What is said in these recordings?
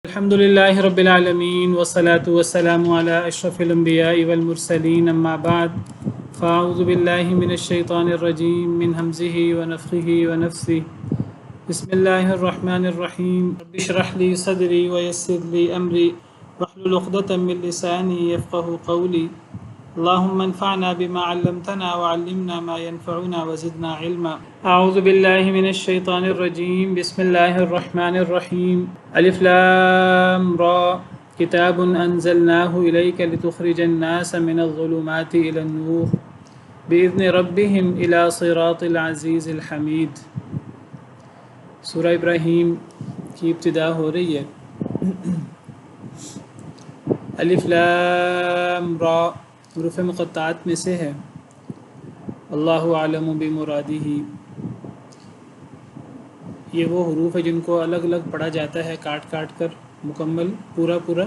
الحمد لله رب العالمين والصلاة والسلام على أشرف الأنبياء والمرسلين أما بعد فأعوذ بالله من الشيطان الرجيم من همزه ونفخه ونفثه بسم الله الرحمن الرحيم رب اشرح لي صدري ويسر لي أمري واحلل عقدة من لساني يفقه قولي اللهم انفعنا بما علمتنا وعلمنا ما ينفعنا وزدنا علما أعوذ بالله من الشيطان الرجيم بسم الله الرحمن الرحيم ألف لام را كتاب أنزلناه إليك لتخرج الناس من الظلمات إلى النور بإذن ربهم إلى صراط العزيز الحميد سورہ ابراہیم کی ابتدا ہو رہی ہے۔ الف لام را حروف مقطعات میں سے ہے۔ اللہ اعلم بمرادہ، یہ وہ حروف ہے جن کو الگ الگ پڑھا جاتا ہے کاٹ کاٹ کر، مکمل پورا پورا،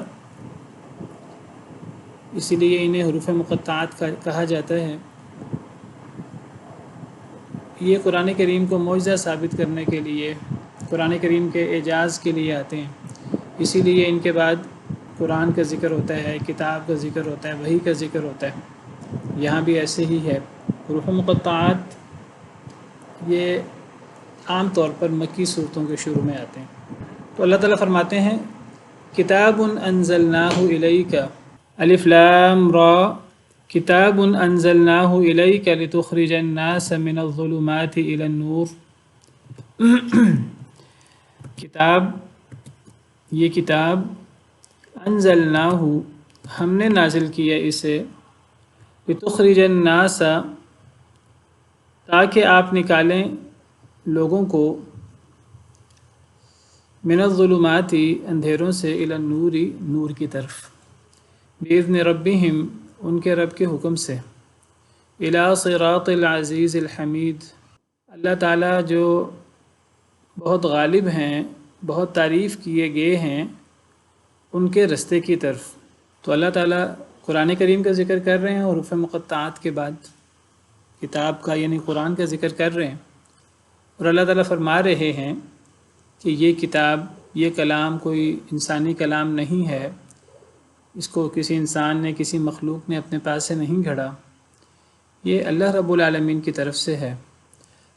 اسی لیے انہیں حروف مقطعات کہا جاتا ہے۔ یہ قرآن کریم کو معجزہ ثابت کرنے کے لیے، قرآن کریم کے اعجاز کے لیے آتے ہیں، اسی لیے ان کے بعد قرآن کا ذکر ہوتا ہے، کتاب کا ذکر ہوتا ہے، وحی کا ذکر ہوتا ہے۔ یہاں بھی ایسے ہی ہے۔ حروف مقطعات یہ عام طور پر مکی صورتوں کے شروع میں آتے ہیں۔ تو اللہ تعالیٰ فرماتے ہیں کتاب انزلناہ الیک، الف لام را کتاب انزلناہ الیک لتخرج الناس من الظلمات الی النور۔ کتاب، یہ کتاب انزلناہ ہم نے نازل کیا اسے، لتخرج الناس تاکہ آپ نکالیں لوگوں کو، من الظلمات اندھیروں سے، الی النور نور کی طرف، بإذن ربہم ان کے رب کے حکم سے، الی صراط العزیز الحمید اللہ تعالیٰ جو بہت غالب ہیں، بہت تعریف کیے گئے ہیں، ان کے رستے کی طرف۔ تو اللہ تعالیٰ قرآن کریم کا ذکر کر رہے ہیں اور حروف مقطعات کے بعد کتاب کا یعنی قرآن کا ذکر کر رہے ہیں، اور اللہ تعالیٰ فرما رہے ہیں کہ یہ کتاب، یہ کلام کوئی انسانی کلام نہیں ہے، اس کو کسی انسان نے، کسی مخلوق نے اپنے پاس سے نہیں گھڑا، یہ اللہ رب العالمین کی طرف سے ہے۔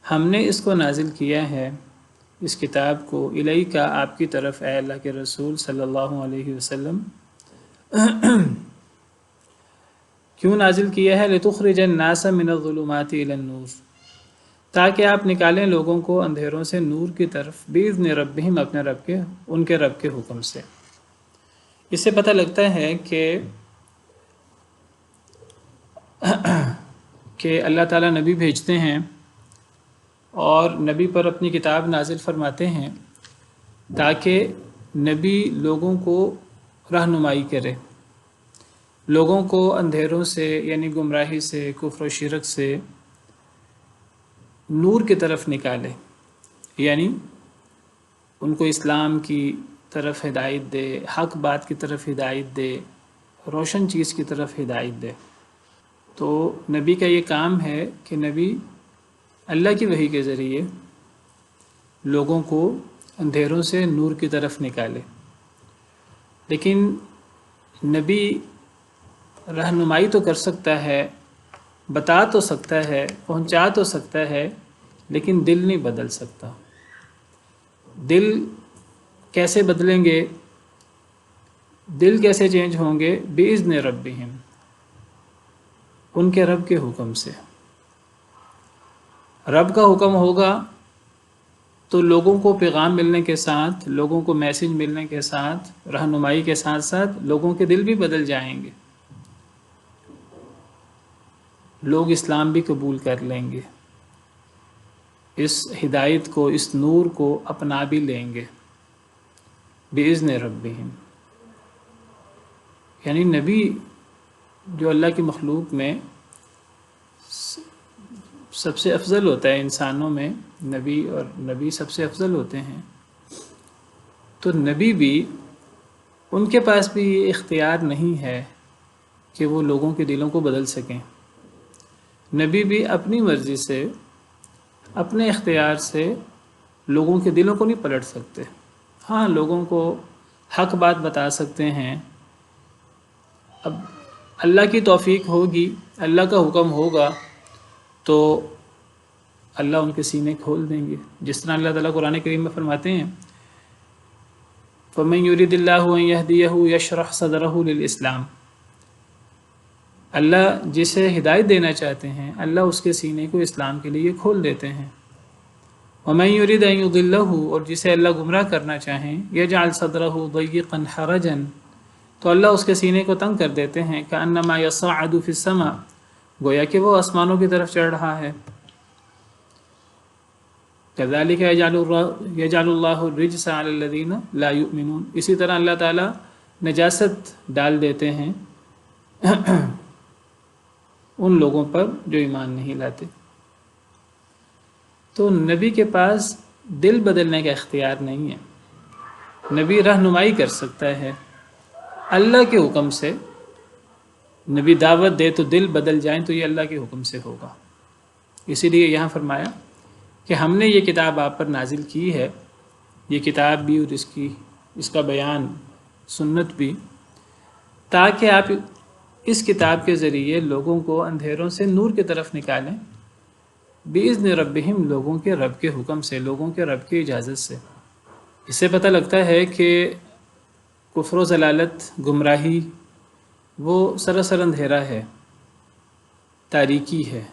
ہم نے اس کو نازل کیا ہے، اس کتاب کو، الیک آپ کی طرف، اے اللہ کے رسول صلی اللہ علیہ وسلم۔ کیوں نازل کیا ہے؟ لتخرج الناس من الظلمات الی النور، تاکہ آپ نکالیں لوگوں کو اندھیروں سے نور کی طرف، باذن ربہم اپنے رب کے، ان کے رب کے حکم سے۔ اس سے پتہ لگتا ہے کہ اللہ تعالیٰ نبی بھیجتے ہیں اور نبی پر اپنی کتاب نازل فرماتے ہیں تاکہ نبی لوگوں کو رہنمائی کرے، لوگوں کو اندھیروں سے یعنی گمراہی سے، کفر و شرک سے نور کی طرف نکالے، یعنی ان کو اسلام کی طرف ہدایت دے، حق بات کی طرف ہدایت دے، روشن چیز کی طرف ہدایت دے۔ تو نبی کا یہ کام ہے کہ نبی اللہ کی وحی کے ذریعے لوگوں کو اندھیروں سے نور کی طرف نکالے۔ لیکن نبی رہنمائی تو کر سکتا ہے، بتا تو سکتا ہے، پہنچا تو سکتا ہے، لیکن دل نہیں بدل سکتا۔ دل کیسے بدلیں گے؟ دل کیسے چینج ہوں گے؟ بإذن ربہم ان کے رب کے حکم سے۔ رب کا حکم ہوگا تو لوگوں کو پیغام ملنے کے ساتھ، لوگوں کو میسج ملنے کے ساتھ، رہنمائی کے ساتھ ساتھ لوگوں کے دل بھی بدل جائیں گے، لوگ اسلام بھی قبول کر لیں گے، اس ہدایت کو، اس نور کو اپنا بھی لیں گے، بإذن ربہم۔ یعنی نبی جو اللہ کی مخلوق میں سب سے افضل ہوتا ہے، انسانوں میں نبی سب سے افضل ہوتے ہیں، تو نبی بھی، ان کے پاس بھی یہ اختیار نہیں ہے کہ وہ لوگوں کے دلوں کو بدل سکیں۔ نبی بھی اپنی مرضی سے، اپنے اختیار سے لوگوں کے دلوں کو نہیں پلٹ سکتے۔ ہاں، لوگوں کو حق بات بتا سکتے ہیں۔ اب اللہ کی توفیق ہوگی، اللہ کا حکم ہوگا تو اللہ ان کے سینے کھول دیں گے، جس طرح اللہ تعالیٰ قرآن کریم میں فرماتے ہیں فَمَن يُرِدِ اللَّهُ أَن يَهْدِيَهُ يَشْرَحْ صَدْرَهُ لِلْإِسْلَامِ، اللہ جسے ہدایت دینا چاہتے ہیں اللہ اس کے سینے کو اسلام کے لیے کھول دیتے ہیں۔ وَمَن يُرِدْ أَن يُضِلَّهُ، اور جسے اللہ گمراہ کرنا چاہیں يَجْعَلْ صَدْرَهُ ضَيِّقًا حَرَجًا، تو اللہ اس کے سینے کو تنگ کر دیتے ہیں كَأَنَّمَا يَصَّعَّدُ فِي السَّمَاءِ، گویا کہ وہ آسمانوں کی طرف چڑھ رہا ہے۔ كَذَلِكَ يَجْعَلُ اللَّهُ الرِّجْسَ عَلَى الَّذِينَ لَا يُؤْمِنُونَ، اسی طرح اللہ تعالیٰ نجاست ڈال دیتے ہیں ان لوگوں پر جو ایمان نہیں لاتے۔ تو نبی کے پاس دل بدلنے کا اختیار نہیں ہے، نبی رہنمائی کر سکتا ہے اللہ کے حکم سے۔ نبی دعوت دے تو دل بدل جائیں تو یہ اللہ کے حکم سے ہوگا۔ اسی لیے یہاں فرمایا کہ ہم نے یہ کتاب آپ پر نازل کی ہے، یہ کتاب بھی اور اس کا بیان سنت بھی، تاکہ آپ اس کتاب کے ذریعے لوگوں کو اندھیروں سے نور کی طرف نکالیں، بِإِذْنِ رَبِّهِمْ، لوگوں کے رب کے حکم سے، لوگوں کے رب کی اجازت سے۔ اس سے پتہ لگتا ہے کہ کفر و ضلالت، گمراہی، وہ سراسر اندھیرا ہے، تاریکی ہے،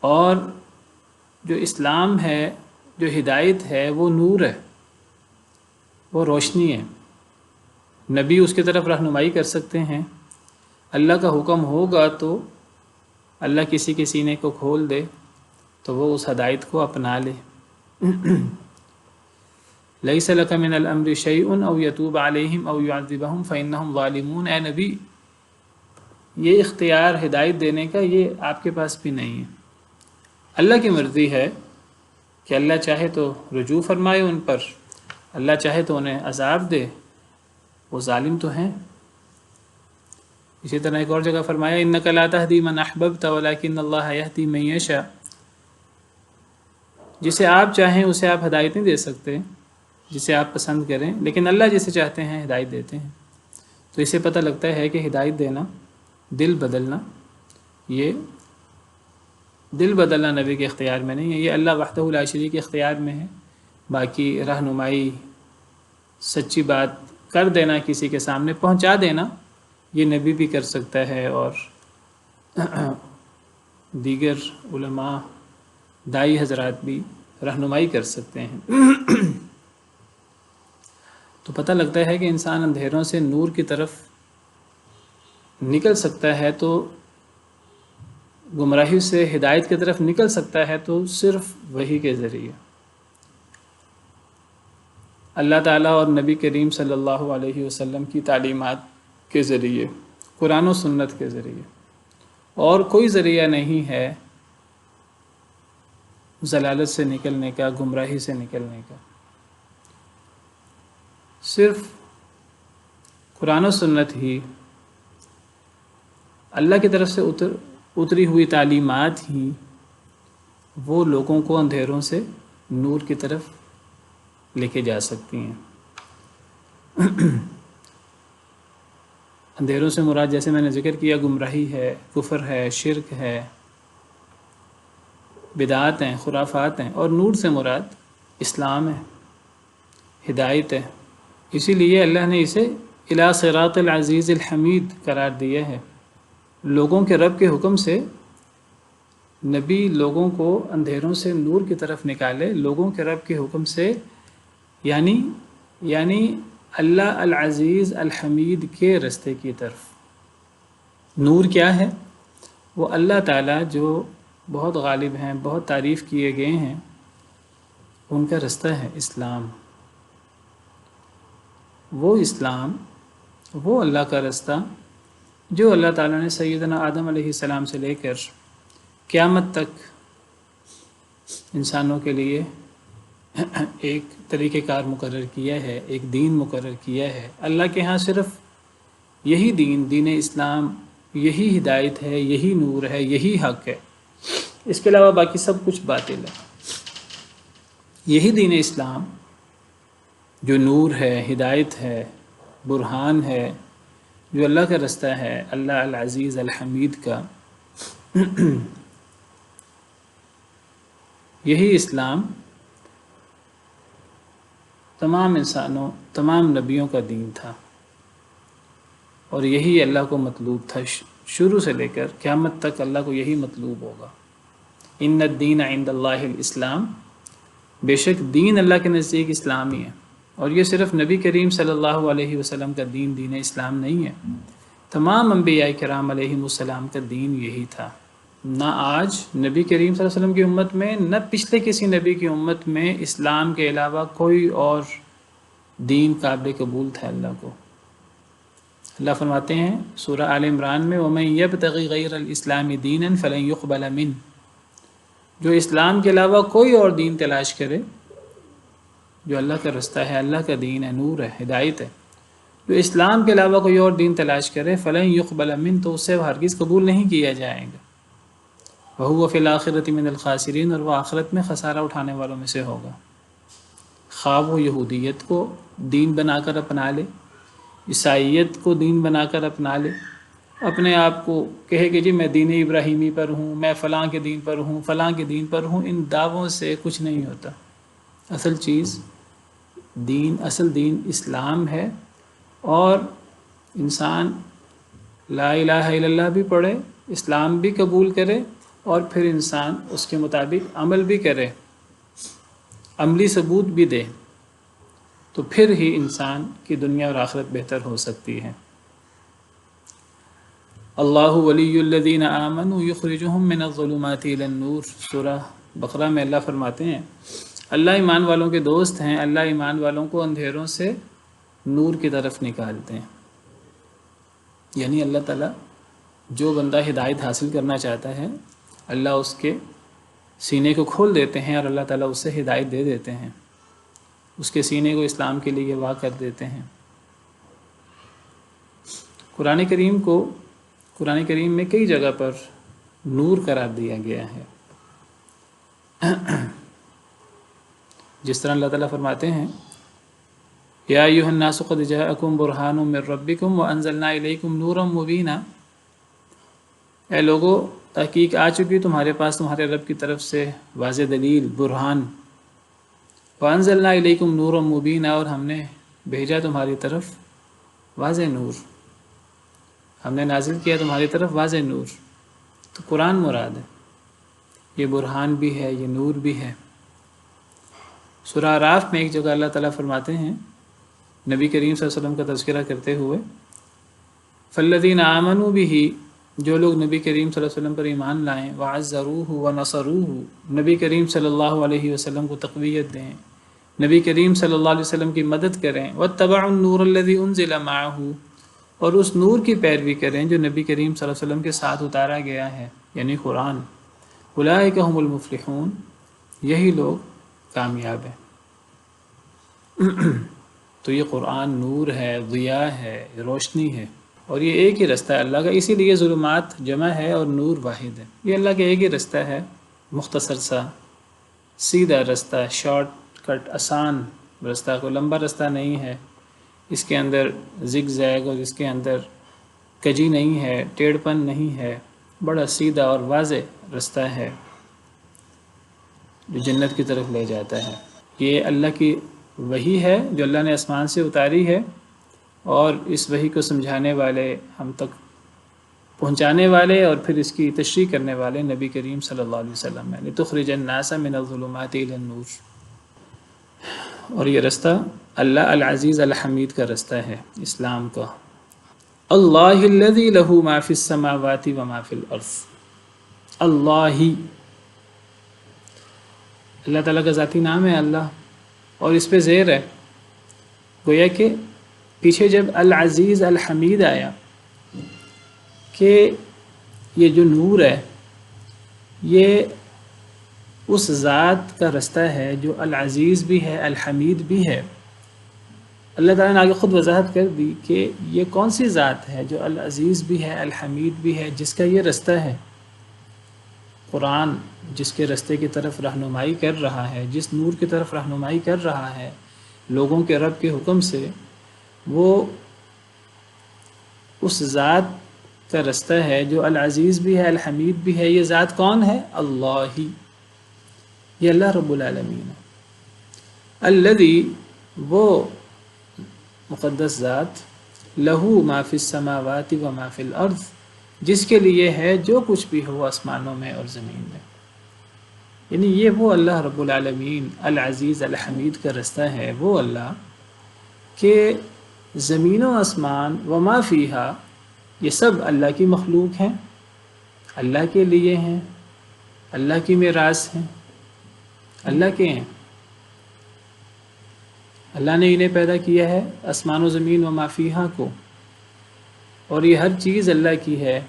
اور جو اسلام ہے، جو ہدایت ہے، وہ نور ہے، وہ روشنی ہے۔ نبی اس کی طرف رہنمائی کر سکتے ہیں، اللہ کا حکم ہوگا تو اللہ کسی کے سینے کو کھول دے تو وہ اس ہدایت کو اپنا لے۔ لَيْسَ لَكَ مِنَ الْأَمْرِ شَيْءٌ أَوْ يَتُوبَ عَلَيْهِمْ أَوْ يُعَذِّبَهُمْ فَإِنَّهُمْ ظَالِمُونَ، اے نبی یہ اختیار ہدایت دینے کا یہ آپ کے پاس بھی نہیں ہے، اللہ کی مرضی ہے کہ اللہ چاہے تو رجوع فرمائے ان پر، اللہ چاہے تو انہیں عذاب دے، وہ ظالم تو ہیں۔ اسی طرح ایک اور جگہ فرمایا إِنَّكَ لَا تَهْدِي مَنْ أَحْبَبْتَ وَلَكِنَّ اللَّهَ يَهْدِي مَن يَشَاءُ، جسے آپ چاہیں اسے آپ ہدایت نہیں دے سکتے، جسے آپ پسند کریں، لیکن اللہ جسے چاہتے ہیں ہدایت دیتے ہیں۔ تو اسے پتہ لگتا ہے کہ ہدایت دینا، دل بدلنا، یہ دل بدلنا نبی کے اختیار میں نہیں ہے، یہ اللہ وحدہ لا شریک کے اختیار میں ہے۔ باقی رہنمائی، سچی بات کر دینا، کسی کے سامنے پہنچا دینا، یہ نبی بھی کر سکتا ہے، اور دیگر علماء، دائی حضرات بھی رہنمائی کر سکتے ہیں۔ تو پتہ لگتا ہے کہ انسان اندھیروں سے نور کی طرف نکل سکتا ہے، تو گمراہی سے ہدایت کی طرف نکل سکتا ہے تو صرف وحی کے ذریعے، اللہ تعالیٰ اور نبی کریم صلی اللہ علیہ وسلم کی تعلیمات کے ذریعے، قرآن و سنت کے ذریعے، اور کوئی ذریعہ نہیں ہے ضلالت سے نکلنے کا، گمراہی سے نکلنے کا۔ صرف قرآن و سنت ہی، اللہ کی طرف سے اتری ہوئی تعلیمات ہی وہ لوگوں کو اندھیروں سے نور کی طرف لے کے جا سکتی ہیں۔ اندھیروں سے مراد جیسے میں نے ذکر کیا گمراہی ہے، کفر ہے، شرک ہے، بدعات ہیں، خرافات ہیں، اور نور سے مراد اسلام ہے، ہدایت ہے۔ اسی لیے اللہ نے اسے الی صراط العزیز الحمید قرار دیا ہے۔ لوگوں کے رب کے حکم سے نبی لوگوں کو اندھیروں سے نور کی طرف نکالے، لوگوں کے رب کے حکم سے، یعنی اللہ العزیز الحمید کے رستے کی طرف۔ نور کیا ہے؟ وہ اللہ تعالیٰ جو بہت غالب ہیں، بہت تعریف کیے گئے ہیں، ان کا رستہ ہے اسلام۔ وہ اسلام، وہ اللہ کا رستہ جو اللہ تعالیٰ نے سیدنا آدم علیہ السلام سے لے کر قیامت تک انسانوں کے لیے ایک طریقہ کار مقرر کیا ہے، ایک دین مقرر کیا ہے۔ اللہ کے ہاں صرف یہی دین اسلام، یہی ہدایت ہے، یہی نور ہے، یہی حق ہے، اس کے علاوہ باقی سب کچھ باطل ہے۔ یہی دین اسلام جو نور ہے، ہدایت ہے، برہان ہے، جو اللہ کا رستہ ہے، اللہ العزیز الحمید کا، یہی اسلام تمام انسانوں، تمام نبیوں کا دین تھا، اور یہی اللہ کو مطلوب تھا شروع سے لے کر قیامت تک اللہ کو یہی مطلوب ہوگا۔ ان الدین عند اللہ الاسلام، بے شک دین اللہ کے نزدیک اسلام ہی ہے، اور یہ صرف نبی کریم صلی اللہ علیہ وسلم کا دین اسلام نہیں ہے، تمام انبیاء کرام علیہم السلام کا دین یہی تھا۔ نہ آج نبی کریم صلی اللہ علیہ وسلم کی امت میں، نہ پچھلے کسی نبی کی امت میں اسلام کے علاوہ کوئی اور دین قابل قبول تھا اللہ کو۔ اللہ فرماتے ہیں سورہ آل عمران میں، وَمَن يَبْتَغِ غَيْرَ الْإِسْلَامِ دِينًا فَلَن يُقْبَلَ مِنْهُ، جو اسلام کے علاوہ کوئی اور دین تلاش کرے، جو اللہ کا رستہ ہے، اللہ کا دین ہے، نور ہے، ہدایت ہے، جو اسلام کے علاوہ کوئی اور دین تلاش کرے، فَلَن يُقْبَلَ مِنْهُ، تو اسے ہرگز قبول نہیں کیا جائے گا، وَهُوَ فِي الْآخِرَةِ مِنَ الْخَاسِرِينَ، اور وہ آخرت میں خسارہ اٹھانے والوں میں سے ہوگا۔ خواب وہ یہودیت کو دین بنا کر اپنا لے، عیسائیت کو دین بنا کر اپنا لے، اپنے آپ کو کہے کہ جی میں دین ابراہیمی پر ہوں، میں فلاں کے دین پر ہوں، فلاں کے دین پر ہوں، ان دعووں سے کچھ نہیں ہوتا۔ اصل چیز دین، اصل دین اسلام ہے، اور انسان لا الہ الا اللہ بھی پڑھے، اسلام بھی قبول کرے، اور پھر انسان اس کے مطابق عمل بھی کرے، عملی ثبوت بھی دے، تو پھر ہی انسان کی دنیا اور آخرت بہتر ہو سکتی ہے۔ اللہ ولی الذین آمنوا یخرجہم من الظلمات الی النور، سورہ بقرہ میں اللہ فرماتے ہیں اللہ ایمان والوں کے دوست ہیں، اللہ ایمان والوں کو اندھیروں سے نور کی طرف نکالتے ہیں۔ یعنی اللہ تعالیٰ جو بندہ ہدایت حاصل کرنا چاہتا ہے، اللہ اس کے سینے کو کھول دیتے ہیں، اور اللہ تعالیٰ اس سے ہدایت دے دیتے ہیں، اس کے سینے کو اسلام کے لیے واہ کر دیتے ہیں۔ قرآن کریم میں کئی جگہ پر نور قرار دیا گیا ہے، جس طرح اللہ تعالیٰ فرماتے ہیں یا ایھا الناس قد جاءکم برہان من ربکم وانزلنا الیکم نورا مبینا، اے لوگو تحقیق آ چکی تمہارے پاس تمہارے رب کی طرف سے واضح دلیل، برہان، وانزلنا الیکم نورا مبینا، اور ہم نے بھیجا تمہاری طرف واضح نور، ہم نے نازل کیا تمہاری طرف واضح نور، تو قرآن مراد ہے، یہ برہان بھی ہے، یہ نور بھی ہے۔ سورہ اعراف میں ایک جگہ اللہ تعالیٰ فرماتے ہیں نبی کریم صلی اللہ علیہ وسلم کا تذکرہ کرتے ہوئے، فالذین آمنوا بہ، جو لوگ نبی کریم صلی اللہ علیہ وسلم پر ایمان لائیں، وعزروہ ونصروہ، نبی کریم صلی اللہ علیہ وسلم کو تقویت دیں، نبی کریم صلی اللہ علیہ وسلم کی مدد کریں، واتبعوا النور الذی انزل معہ، اور اس نور کی پیروی کریں جو نبی کریم صلی اللہ علیہ وسلم کے ساتھ اتارا گیا ہے، یعنی قرآن، اولئک ھم المفلحون، یہی لوگ کامیاب ہیں۔ تو یہ قرآن نور ہے، ضیاء ہے، روشنی ہے، اور یہ ایک ہی رستہ ہے اللہ کا، اسی لیے ظلمات جمع ہے اور نور واحد ہے۔ یہ اللہ کا ایک ہی رستہ ہے، مختصر سا سیدھا رستہ، شارٹ کٹ، آسان رستہ، کوئی لمبا رستہ نہیں ہے، اس کے اندر زگ زیگ اور اس کے اندر کجی نہیں ہے، ٹیڑھ پن نہیں ہے، بڑا سیدھا اور واضح رستہ ہے جو جنت کی طرف لے جاتا ہے۔ یہ اللہ کی وحی ہے جو اللہ نے آسمان سے اتاری ہے، اور اس وحی کو سمجھانے والے، ہم تک پہنچانے والے، اور پھر اس کی تشریح کرنے والے نبی کریم صلی اللہ علیہ وسلم ہے، لتخرج الناس من الظلمات الی النور۔ اور یہ رستہ اللہ العزیز الحمید کا رستہ ہے، اسلام کا۔ اللہ الذی لہ ما فی السماوات و ما فی الارض، اللہ ہی، اللہ تعالیٰ کا ذاتی نام ہے اللہ، اور اس پہ زیر ہے، گویا کہ پیچھے جب العزیز الحمید آیا کہ یہ جو نور ہے یہ اس ذات کا رستہ ہے جو العزیز بھی ہے، الحمید بھی ہے۔ اللہ تعالیٰ نے آگے خود وضاحت کر دی کہ یہ کون سی ذات ہے جو العزیز بھی ہے، الحمید بھی ہے، جس کا یہ رستہ ہے قرآن، جس کے رستے کی طرف رہنمائی کر رہا ہے، جس نور کی طرف رہنمائی کر رہا ہے لوگوں کے رب کے حکم سے، وہ اس ذات کا رستہ ہے جو العزیز بھی ہے الحمید بھی ہے۔ یہ ذات کون ہے؟ اللہ ہی، یہ اللہ رب العالمین ہے۔ الذی، وہ مقدس ذات، لہو ما فی السماوات و ما فی الارض، جس کے لیے ہے جو کچھ بھی ہو آسمانوں میں اور زمین میں۔ یعنی یہ وہ اللہ رب العالمین العزیز الحمید کا رستہ ہے، وہ اللہ کہ زمین و آسمان و ما فیہا، یہ سب اللہ کی مخلوق ہیں، اللہ کے لیے ہیں، اللہ کی میراث ہیں، اللہ کے ہیں۔ اللہ نے انہیں پیدا کیا ہے، آسمان و زمین و ما فیہا کو، اور یہ ہر چیز اللہ کی ہے،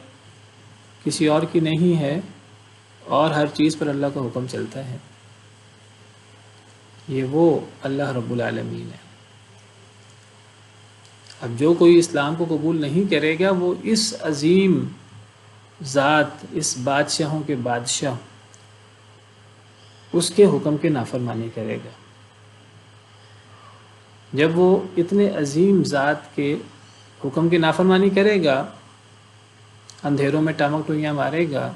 کسی اور کی نہیں ہے، اور ہر چیز پر اللہ کا حکم چلتا ہے۔ یہ وہ اللہ رب العالمین ہے۔ اب جو کوئی اسلام کو قبول نہیں کرے گا وہ اس عظیم ذات، اس بادشاہوں کے بادشاہ، اس کے حکم کی نافرمانی کرے گا۔ جب وہ اتنے عظیم ذات کے حکم کی نافرمانی کرے گا، اندھیروں میں ٹامک ٹوئیاں مارے گا،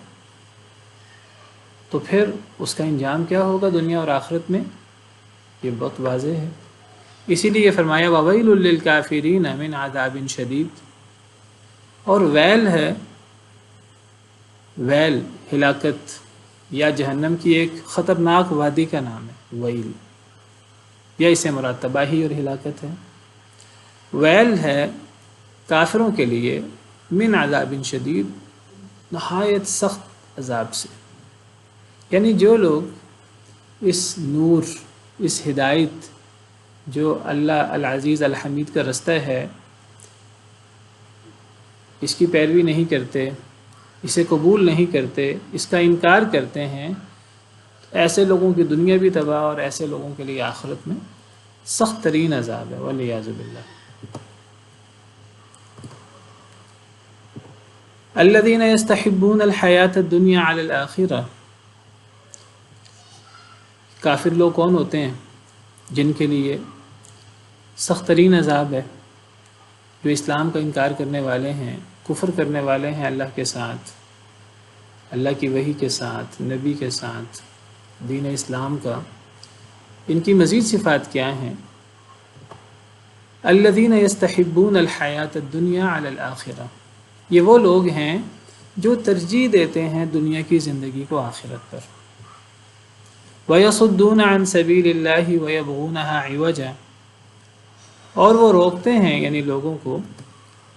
تو پھر اس کا انجام کیا ہوگا دنیا اور آخرت میں؟ یہ بہت واضح ہے۔ اسی لیے فرمایا وَوَيْلٌ لِّلْكَافِرِينَ مِنْ عَذَابٍ شَدِيدٍ، اور ویل ہے، ویل ہلاکت یا جہنم کی ایک خطرناک وادی کا نام ہے ویل، یا اسے مراد تباہی اور ہلاکت ہے۔ ویل ہے کافروں کے لیے من عذاب شدید، نہایت سخت عذاب سے۔ یعنی جو لوگ اس نور، اس ہدایت جو اللہ العزیز الحمید کا رستہ ہے، اس کی پیروی نہیں کرتے، اسے قبول نہیں کرتے، اس کا انکار کرتے ہیں، ایسے لوگوں کی دنیا بھی تباہ اور ایسے لوگوں کے لیے آخرت میں سخت ترین عذاب ہے، والعیاذ باللہ۔ الذین یستحبون الحیاۃ الدنیا علی الآخرہ، کافر لوگ کون ہوتے ہیں؟ جن کے لیے سخت ترین عذاب ہے، جو اسلام کا انکار کرنے والے ہیں، کفر کرنے والے ہیں اللہ کے ساتھ، اللہ کی وحی کے ساتھ، نبی کے ساتھ، دین اسلام کا۔ ان کی مزید صفات کیا ہیں؟ الذین یستحبون الحیاۃ الدنیا علی الآخرہ، یہ وہ لوگ ہیں جو ترجیح دیتے ہیں دنیا کی زندگی کو آخرت پر۔ وَيَصُدُّونَ عَن سَبِيلِ اللَّهِ وَيَبْغُونَهَا عِوَجًا، اور وہ روکتے ہیں یعنی لوگوں کو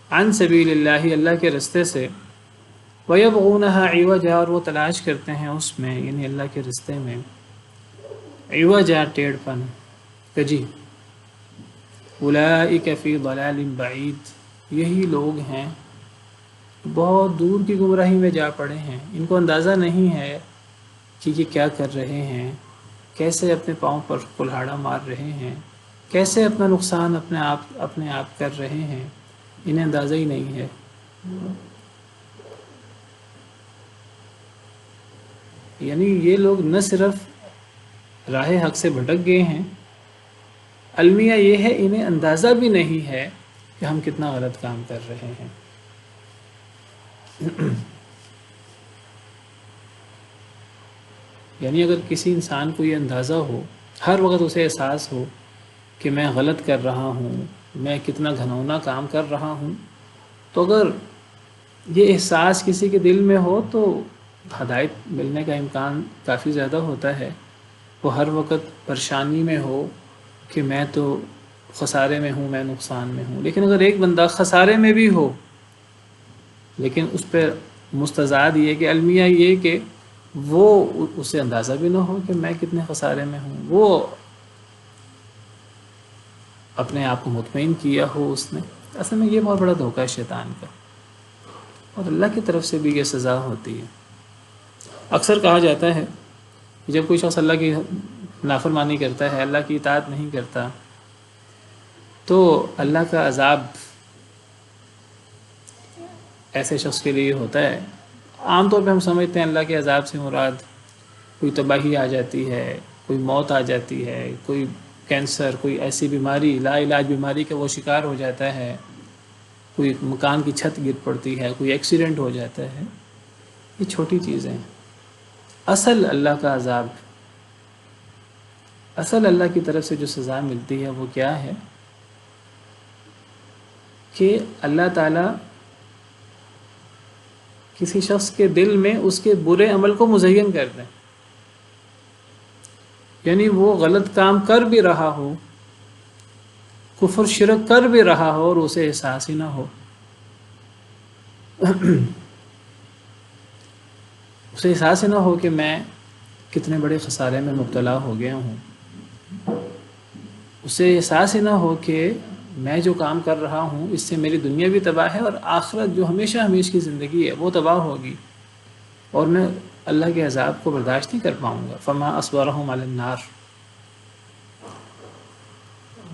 عن سبیل اللہ، اللہ کے رستے سے، وَيَبْغُونَهَا عِوَجًا، اور وہ تلاش کرتے ہیں اس میں یعنی اللہ کے رستے میں عوجا، ٹیڑھ پن، کجی۔ اولئک فی ضلال بعید، یہی لوگ ہیں بہت دور کی گمراہی میں جا پڑے ہیں۔ ان کو اندازہ نہیں ہے کہ یہ کیا کر رہے ہیں، کیسے اپنے پاؤں پر کلہاڑا مار رہے ہیں، کیسے اپنا نقصان اپنے آپ کر رہے ہیں، انہیں اندازہ ہی نہیں ہے۔ یعنی یہ لوگ نہ صرف راہ حق سے بھٹک گئے ہیں، المیہ یہ ہے انہیں اندازہ بھی نہیں ہے کہ ہم کتنا غلط کام کر رہے ہیں۔ یعنی اگر کسی انسان کو یہ اندازہ ہو، ہر وقت اسے احساس ہو کہ میں غلط کر رہا ہوں، میں کتنا گھنونا کام کر رہا ہوں، تو اگر یہ احساس کسی کے دل میں ہو تو ہدایت ملنے کا امکان کافی زیادہ ہوتا ہے۔ وہ ہر وقت پریشانی میں ہو کہ میں تو خسارے میں ہوں، میں نقصان میں ہوں۔ لیکن اگر ایک بندہ خسارے میں بھی ہو لیکن اس پہ مستزاد یہ کہ المیہ یہ کہ وہ اسے اندازہ بھی نہ ہو کہ میں کتنے خسارے میں ہوں، وہ اپنے آپ کو مطمئن کیا ہو اس نے، اصل میں یہ بہت بڑا دھوکہ ہے شیطان کا، اور اللہ کی طرف سے بھی یہ سزا ہوتی ہے۔ اکثر کہا جاتا ہے کہ جب کوئی شخص اللہ کی نافرمانی کرتا ہے، اللہ کی اطاعت نہیں کرتا، تو اللہ کا عذاب ایسے شخص کے لیے ہوتا ہے۔ عام طور پہ ہم سمجھتے ہیں اللہ کے عذاب سے مراد کوئی تباہی آ جاتی ہے، کوئی موت آ جاتی ہے، کوئی کینسر، کوئی ایسی بیماری، لا علاج بیماری کا وہ شکار ہو جاتا ہے، کوئی مکان کی چھت گر پڑتی ہے، کوئی ایکسیڈنٹ ہو جاتا ہے، یہ چھوٹی چیزیں ہیں۔ اصل اللہ کا عذاب، اصل اللہ کی طرف سے جو سزا ملتی ہے وہ کیا ہے کہ اللہ تعالیٰ کسی شخص کے دل میں اس کے برے عمل کو مزین کر دیں، یعنی وہ غلط کام کر بھی رہا ہو، کفر شرک کر بھی رہا ہو اور اسے احساس ہی نہ ہو، اسے احساس ہی نہ ہو کہ میں کتنے بڑے خسارے میں مبتلا ہو گیا ہوں، اسے احساس ہی نہ ہو کہ میں جو کام کر رہا ہوں اس سے میری دنیا بھی تباہ ہے اور آخرت جو ہمیشہ ہمیشہ کی زندگی ہے وہ تباہ ہوگی، اور میں اللہ کے عذاب کو برداشت نہیں کر پاؤں گا۔ فما اصبرهم علی النار،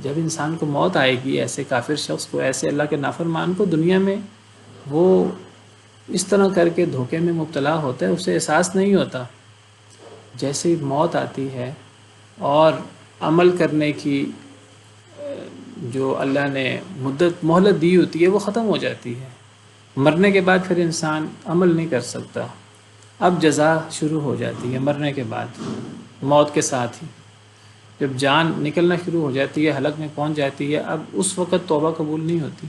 جب انسان کو موت آئے گی، ایسے کافر شخص کو، ایسے اللہ کے نافرمان کو، دنیا میں وہ اس طرح کر کے دھوکے میں مبتلا ہوتا ہے، اسے احساس نہیں ہوتا۔ جیسے ہی موت آتی ہے اور عمل کرنے کی جو اللہ نے مہلت دی ہوتی ہے وہ ختم ہو جاتی ہے، مرنے کے بعد پھر انسان عمل نہیں کر سکتا، اب جزا شروع ہو جاتی ہے مرنے کے بعد، موت کے ساتھ ہی جب جان نکلنا شروع ہو جاتی ہے، حلق میں پہنچ جاتی ہے، اب اس وقت توبہ قبول نہیں ہوتی،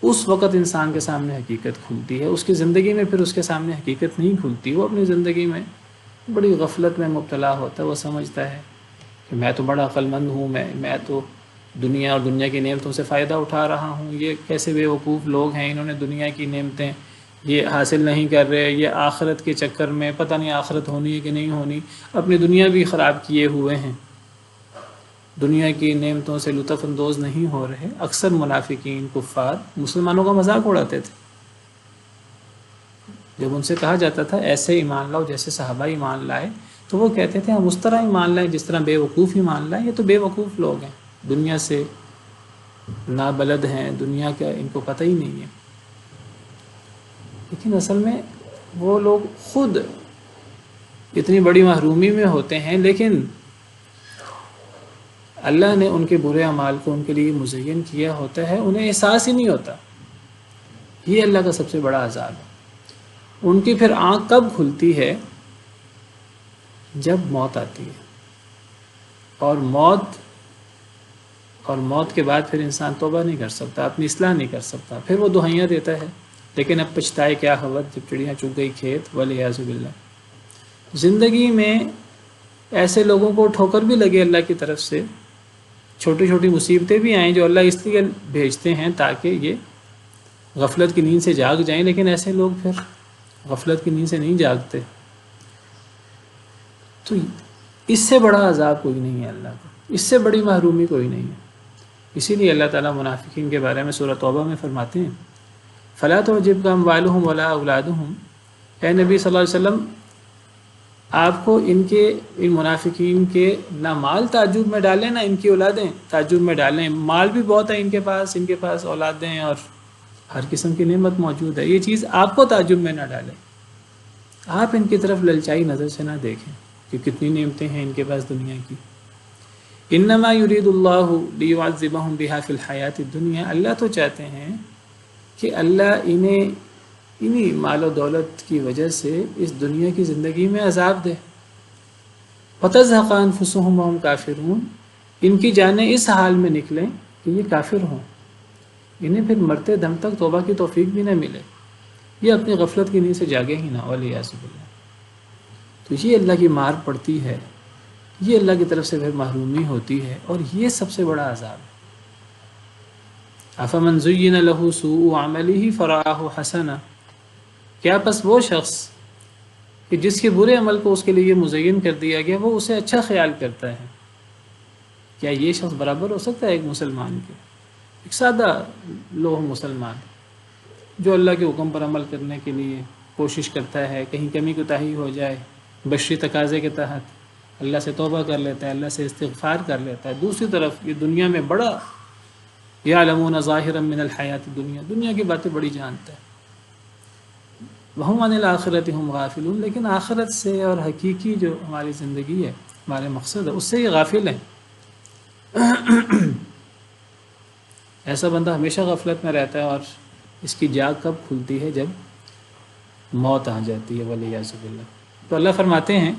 اس وقت انسان کے سامنے حقیقت کھلتی ہے، اس کی زندگی میں پھر اس کے سامنے حقیقت نہیں کھلتی، وہ اپنی زندگی میں بڑی غفلت میں مبتلا ہوتا ہے، وہ سمجھتا ہے کہ میں تو بڑا عقل مند ہوں، میں تو دنیا اور دنیا کی نعمتوں سے فائدہ اٹھا رہا ہوں، یہ کیسے بے وقوف لوگ ہیں، انہوں نے دنیا کی نعمتیں یہ حاصل نہیں کر رہے، یہ آخرت کے چکر میں پتہ نہیں آخرت ہونی ہے کہ نہیں ہونی، اپنی دنیا بھی خراب کیے ہوئے ہیں، دنیا کی نعمتوں سے لطف اندوز نہیں ہو رہے۔ اکثر منافقین کفار مسلمانوں کا مذاق اڑاتے تھے، جب ان سے کہا جاتا تھا ایسے ایمان لاؤ جیسے صحابہ ایمان لائے، تو وہ کہتے تھے ہم اس طرح ایمان لائیں جس طرح بے وقوف ایمان لائیں، یہ تو بے وقوف لوگ ہیں، دنیا سے نابلد ہیں، دنیا کا ان کو پتہ ہی نہیں ہے۔ لیکن اصل میں وہ لوگ خود اتنی بڑی محرومی میں ہوتے ہیں، لیکن اللہ نے ان کے برے اعمال کو ان کے لیے مزین کیا ہوتا ہے، انہیں احساس ہی نہیں ہوتا۔ یہ اللہ کا سب سے بڑا عذاب ہے۔ ان کی پھر آنکھ کب کھلتی ہے؟ جب موت آتی ہے، اور موت کے بعد پھر انسان توبہ نہیں کر سکتا، اپنی اصلاح نہیں کر سکتا، پھر وہ دہائیاں دیتا ہے لیکن اب پچھتائے کیا خبر جب چڑیاں چگ گئی کھیت، والعیاذ باللہ۔ زندگی میں ایسے لوگوں کو ٹھوکر بھی لگے اللہ کی طرف سے، چھوٹی چھوٹی مصیبتیں بھی آئیں جو اللہ اس لیے بھیجتے ہیں تاکہ یہ غفلت کی نیند سے جاگ جائیں، لیکن ایسے لوگ پھر غفلت کی نیند سے نہیں جاگتے۔ تو اس سے بڑا عذاب کوئی نہیں ہے اللہ کا، اس سے بڑی محرومی کوئی نہیں ہے۔ اسی لیے اللہ تعالیٰ منافقین کے بارے میں سورہ توبہ میں فرماتے ہیں فَلَا تُعْجِبْكَ أَمْوَالُهُمْ وَلَا أَوْلَادُهُمْ، اے نبی صلی اللہ علیہ وسلم آپ کو ان منافقین کے نہ مال تعجب میں ڈالیں نہ ان کی اولادیں تعجب میں ڈالیں، مال بھی بہت ہے ان کے پاس اولادیں اور ہر قسم کی نعمت موجود ہے، یہ چیز آپ کو تعجب میں نہ ڈالیں، آپ ان کی طرف للچائی نظر سے نہ دیکھیں کہ کتنی نعمتیں ہیں ان کے پاس دنیا کی۔ انما یرید اللہ لیعذبہم بہا فی الحیات الدنیا، اللہ تو چاہتے ہیں کہ اللہ انہی مال و دولت کی وجہ سے اس دنیا کی زندگی میں عذاب دے۔ وَتَزْهَقَ أَنفُسُهُمْ وَهُمْ كَافِرُونَ، ان کی جانیں اس حال میں نکلیں کہ یہ کافر ہوں، انہیں پھر مرتے دم تک توبہ کی توفیق بھی نہ ملے، یہ اپنی غفلت کی نیند سے جاگے ہی نہ، والعیاذ باللہ۔ تو یہ اللہ کی مار پڑتی ہے، یہ اللہ کی طرف سے پھر محرومی ہوتی ہے، اور یہ سب سے بڑا عذاب ہے۔ أَفَمَنْ زُيِّنَ لَهُ سُوءُ عَمَلِهِ فَرَآهُ حَسَنًا، کیا پس وہ شخص کہ جس کے برے عمل کو اس کے لیے مزین کر دیا گیا وہ اسے اچھا خیال کرتا ہے، کیا یہ شخص برابر ہو سکتا ہے ایک مسلمان کے؟ ایک سادہ لوح مسلمان جو اللہ کے حکم پر عمل کرنے کے لیے کوشش کرتا ہے، کہیں کمی کوتاہی ہو جائے بشری تقاضے کے تحت اللہ سے توبہ کر لیتا ہے، اللہ سے استغفار کر لیتا ہے، دوسری طرف یہ دنیا میں بڑا یعلمون ظاہرا من الحیات الدنیا، دنیا کی باتیں بڑی جانتا ہے، وَهُمْ عَنِ الْآخِرَةِ هُمْ غَافِلُونَ، لیکن آخرت سے اور حقیقی جو ہماری زندگی ہے، ہمارے مقصد ہے، اس سے یہ غافل ہیں۔ ایسا بندہ ہمیشہ غفلت میں رہتا ہے، اور اس کی جاگ کب کھلتی ہے؟ جب موت آ جاتی ہے، ولیعذ باللہ۔ تو اللہ فرماتے ہیں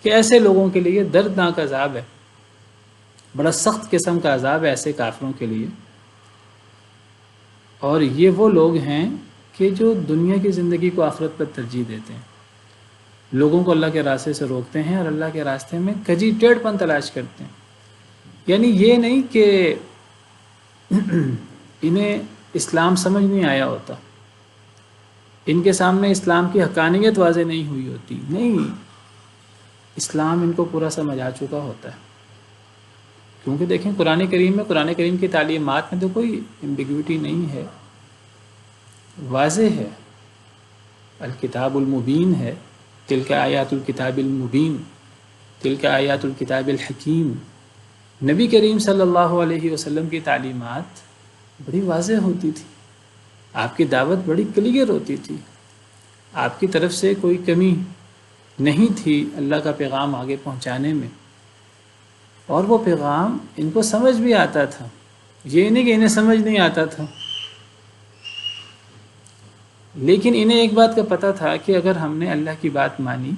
کہ ایسے لوگوں کے لیے دردناک عذاب ہے، بڑا سخت قسم کا عذاب ہے ایسے کافروں کے لیے۔ اور یہ وہ لوگ ہیں کہ جو دنیا کی زندگی کو آخرت پر ترجیح دیتے ہیں، لوگوں کو اللہ کے راستے سے روکتے ہیں اور اللہ کے راستے میں کجی ٹیڑھ پن تلاش کرتے ہیں۔ یعنی یہ نہیں کہ انہیں اسلام سمجھ نہیں آیا ہوتا، ان کے سامنے اسلام کی حقانیت واضح نہیں ہوئی ہوتی، نہیں، اسلام ان کو پورا سمجھ آ چکا ہوتا ہے۔ کیونکہ دیکھیں قرآن کریم کی تعلیمات میں تو کوئی ایمبیگوٹی نہیں ہے، واضح ہے، الکتاب المبین ہے، تلک آیات الکتاب المبین، تلک آیات الکتاب الحکیم۔ نبی کریم صلی اللہ علیہ وسلم کی تعلیمات بڑی واضح ہوتی تھی، آپ کی دعوت بڑی کلیئر ہوتی تھی، آپ کی طرف سے کوئی کمی نہیں تھی اللہ کا پیغام آگے پہنچانے میں، اور وہ پیغام ان کو سمجھ بھی آتا تھا، یہ نہیں کہ انہیں سمجھ نہیں آتا تھا۔ لیکن انہیں ایک بات کا پتہ تھا کہ اگر ہم نے اللہ کی بات مانی،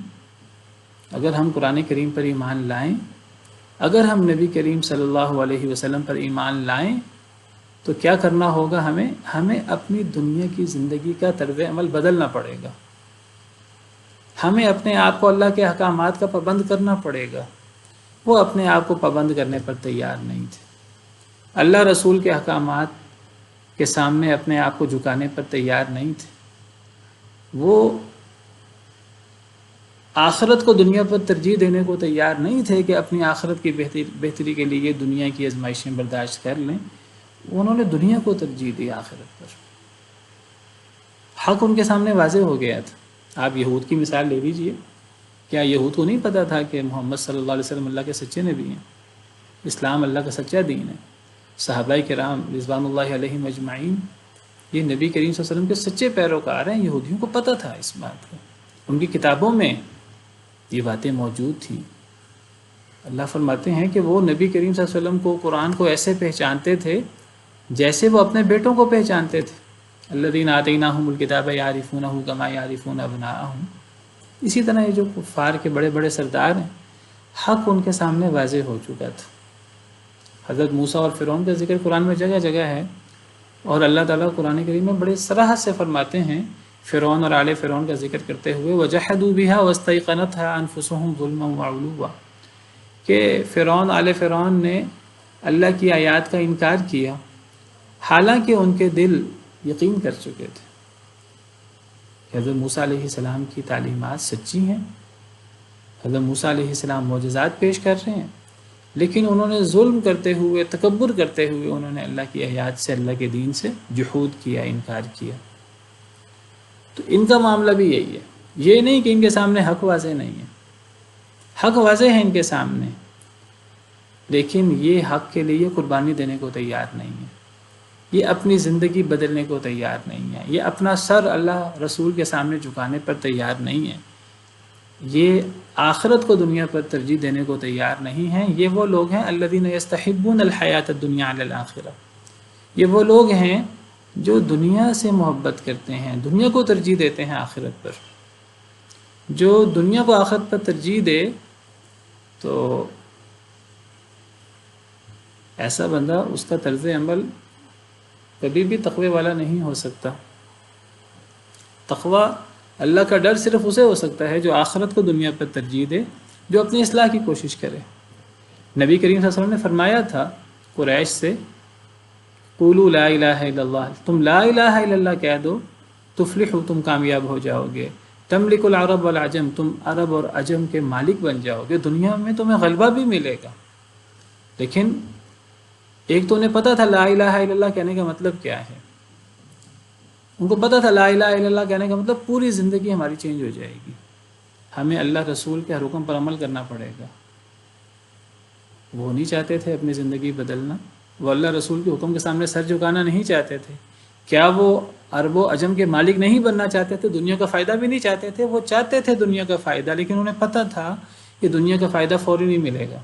اگر ہم قرآن کریم پر ایمان لائیں، اگر ہم نبی کریم صلی اللہ علیہ وسلم پر ایمان لائیں، تو کیا کرنا ہوگا؟ ہمیں اپنی دنیا کی زندگی کا طرز عمل بدلنا پڑے گا، ہمیں اپنے آپ کو اللہ کے احکامات کا پابند کرنا پڑے گا۔ وہ اپنے آپ کو پابند کرنے پر تیار نہیں تھے، اللہ رسول کے احکامات کے سامنے اپنے آپ کو جھکانے پر تیار نہیں تھے، وہ آخرت کو دنیا پر ترجیح دینے کو تیار نہیں تھے کہ اپنی آخرت کی بہتری کے لیے دنیا کی آزمائشیں برداشت کر لیں۔ انہوں نے دنیا کو ترجیح دی آخرت پر۔ حق ان کے سامنے واضح ہو گیا تھا۔ آپ یہود کی مثال لے لیجئے، کیا یہود کو نہیں پتہ تھا کہ محمد صلی اللہ علیہ وسلم اللہ کے سچے نبی ہیں، اسلام اللہ کا سچا دین ہے؟ صحابہ کرام رضوان اللہ علیہم اجمعین یہ نبی کریم صلی اللہ علیہ وسلم کے سچے پیروکار ہیں۔ یہودیوں کو پتہ تھا اس بات کا، ان کی کتابوں میں یہ باتیں موجود تھیں۔ اللہ فرماتے ہیں کہ وہ نبی کریم صلی اللہ علیہ وسلم کو، قرآن کو ایسے پہچانتے تھے جیسے وہ اپنے بیٹوں کو پہچانتے تھے۔ الذین آتیناہم الکتاب یعرفونہ کما یعرفون ابناءہم۔ اسی طرح یہ جو کفار کے بڑے بڑے سردار ہیں، حق ان کے سامنے واضح ہو چکا تھا۔ حضرت موسیٰ اور فرعون کا ذکر قرآن میں جگہ جگہ ہے، اور اللہ تعالیٰ قرآن کریم میں بڑے صراحت سے فرماتے ہیں فرعون اور آل فرعون کا ذکر کرتے ہوئے، وَجَحَدُوا بِهَا وَاسْتَيْقَنَتْهَا أَنفُسُهُمْ ظُلْمًا وَعُلُوًّا، کہ فرعون آل فرعون نے اللہ کی آیات کا انکار کیا حالانکہ ان کے دل یقین کر چکے تھے کہ حضرت موسیٰ علیہ السلام کی تعلیمات سچی ہیں، حضرت موسیٰ علیہ السلام معجزات پیش کر رہے ہیں، لیکن انہوں نے ظلم کرتے ہوئے، تکبر کرتے ہوئے انہوں نے اللہ کی آیات سے، اللہ کے دین سے جحود کیا، انکار کیا۔ تو ان کا معاملہ بھی یہی ہے، یہ نہیں کہ ان کے سامنے حق واضح نہیں ہے، حق واضح ہے ان کے سامنے، لیکن یہ حق کے لیے قربانی دینے کو تیار نہیں ہے، یہ اپنی زندگی بدلنے کو تیار نہیں ہے، یہ اپنا سر اللہ رسول کے سامنے جھکانے پر تیار نہیں ہے، یہ آخرت کو دنیا پر ترجیح دینے کو تیار نہیں ہیں۔ یہ وہ لوگ ہیں الذین یستحبون الحیات الدنیا علی الآخرہ، یہ وہ لوگ ہیں جو دنیا سے محبت کرتے ہیں، دنیا کو ترجیح دیتے ہیں آخرت پر۔ جو دنیا کو آخرت پر ترجیح دے تو ایسا بندہ، اس کا طرز عمل کبھی بھی تقوی والا نہیں ہو سکتا۔ تقوی، اللہ کا ڈر صرف اسے ہو سکتا ہے جو آخرت کو دنیا پر ترجیح دے، جو اپنی اصلاح کی کوشش کرے۔ نبی کریم صلی اللہ علیہ وسلم نے فرمایا تھا قریش سے، قولوا لا الہ الا اللہ، تم لا الہ الا اللہ کہہ دو تفلحوا، تم کامیاب ہو جاؤ گے، تملک العرب والعجم، تم عرب اور عجم کے مالک بن جاؤ گے، دنیا میں تمہیں غلبہ بھی ملے گا۔ لیکن ایک تو انہیں پتہ تھا لا الہ الا اللہ کہنے کا مطلب کیا ہے، ان کو پتہ تھا لا الہ الا اللہ کہنے کا مطلب پوری زندگی ہماری چینج ہو جائے گی، ہمیں اللہ رسول کے ہر حکم پر عمل کرنا پڑے گا۔ وہ نہیں چاہتے تھے اپنی زندگی بدلنا، وہ اللہ رسول کے حکم کے سامنے سر جھکانا نہیں چاہتے تھے۔ کیا وہ عرب و عجم کے مالک نہیں بننا چاہتے تھے؟ دنیا کا فائدہ بھی نہیں چاہتے تھے، وہ چاہتے تھے دنیا کا فائدہ، لیکن انہیں پتہ تھا کہ دنیا کا فائدہ فوری نہیں ملے گا،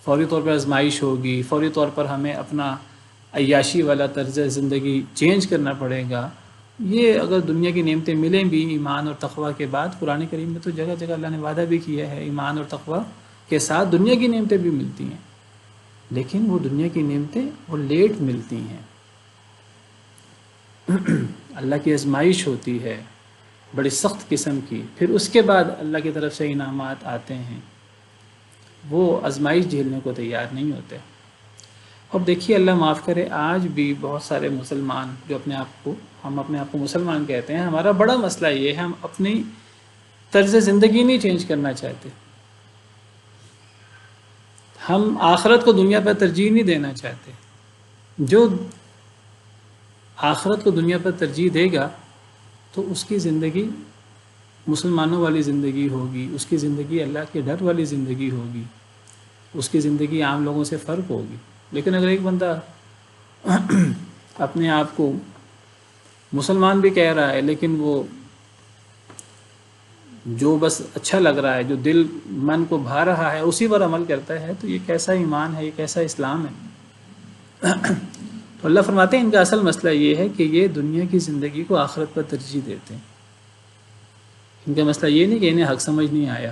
فوری طور پر آزمائش ہوگی، فوری طور پر ہمیں اپنا عیاشی والا طرز زندگی چینج کرنا پڑے گا، یہ اگر دنیا کی نعمتیں ملیں بھی ایمان اور تقوی کے بعد، قرآن کریم میں تو جگہ جگہ اللہ نے وعدہ بھی کیا ہے ایمان اور تقوی کے ساتھ دنیا کی نعمتیں بھی ملتی ہیں، لیکن وہ دنیا کی نعمتیں وہ لیٹ ملتی ہیں۔ اللہ کی آزمائش ہوتی ہے بڑی سخت قسم کی، پھر اس کے بعد اللہ کی طرف سے انعامات آتے ہیں، وہ آزمائش جھیلنے کو تیار نہیں ہوتے۔ اب دیکھیے اللہ معاف کرے، آج بھی بہت سارے مسلمان جو ہم اپنے آپ کو مسلمان کہتے ہیں، ہمارا بڑا مسئلہ یہ ہے ہم اپنی طرز زندگی نہیں چینج کرنا چاہتے، ہم آخرت کو دنیا پر ترجیح نہیں دینا چاہتے۔ جو آخرت کو دنیا پر ترجیح دے گا تو اس کی زندگی مسلمانوں والی زندگی ہوگی، اس کی زندگی اللہ کے ڈر والی زندگی ہوگی، اس کی زندگی عام لوگوں سے فرق ہوگی۔ لیکن اگر ایک بندہ اپنے آپ کو مسلمان بھی کہہ رہا ہے لیکن وہ جو بس اچھا لگ رہا ہے، جو دل من کو بھا رہا ہے، اسی پر عمل کرتا ہے، تو یہ کیسا ایمان ہے، یہ کیسا اسلام ہے؟ تو اللہ فرماتے ہیں ان کا اصل مسئلہ یہ ہے کہ یہ دنیا کی زندگی کو آخرت پر ترجیح دیتے ہیں۔ ان کا مسئلہ یہ نہیں کہ انہیں حق سمجھ نہیں آیا،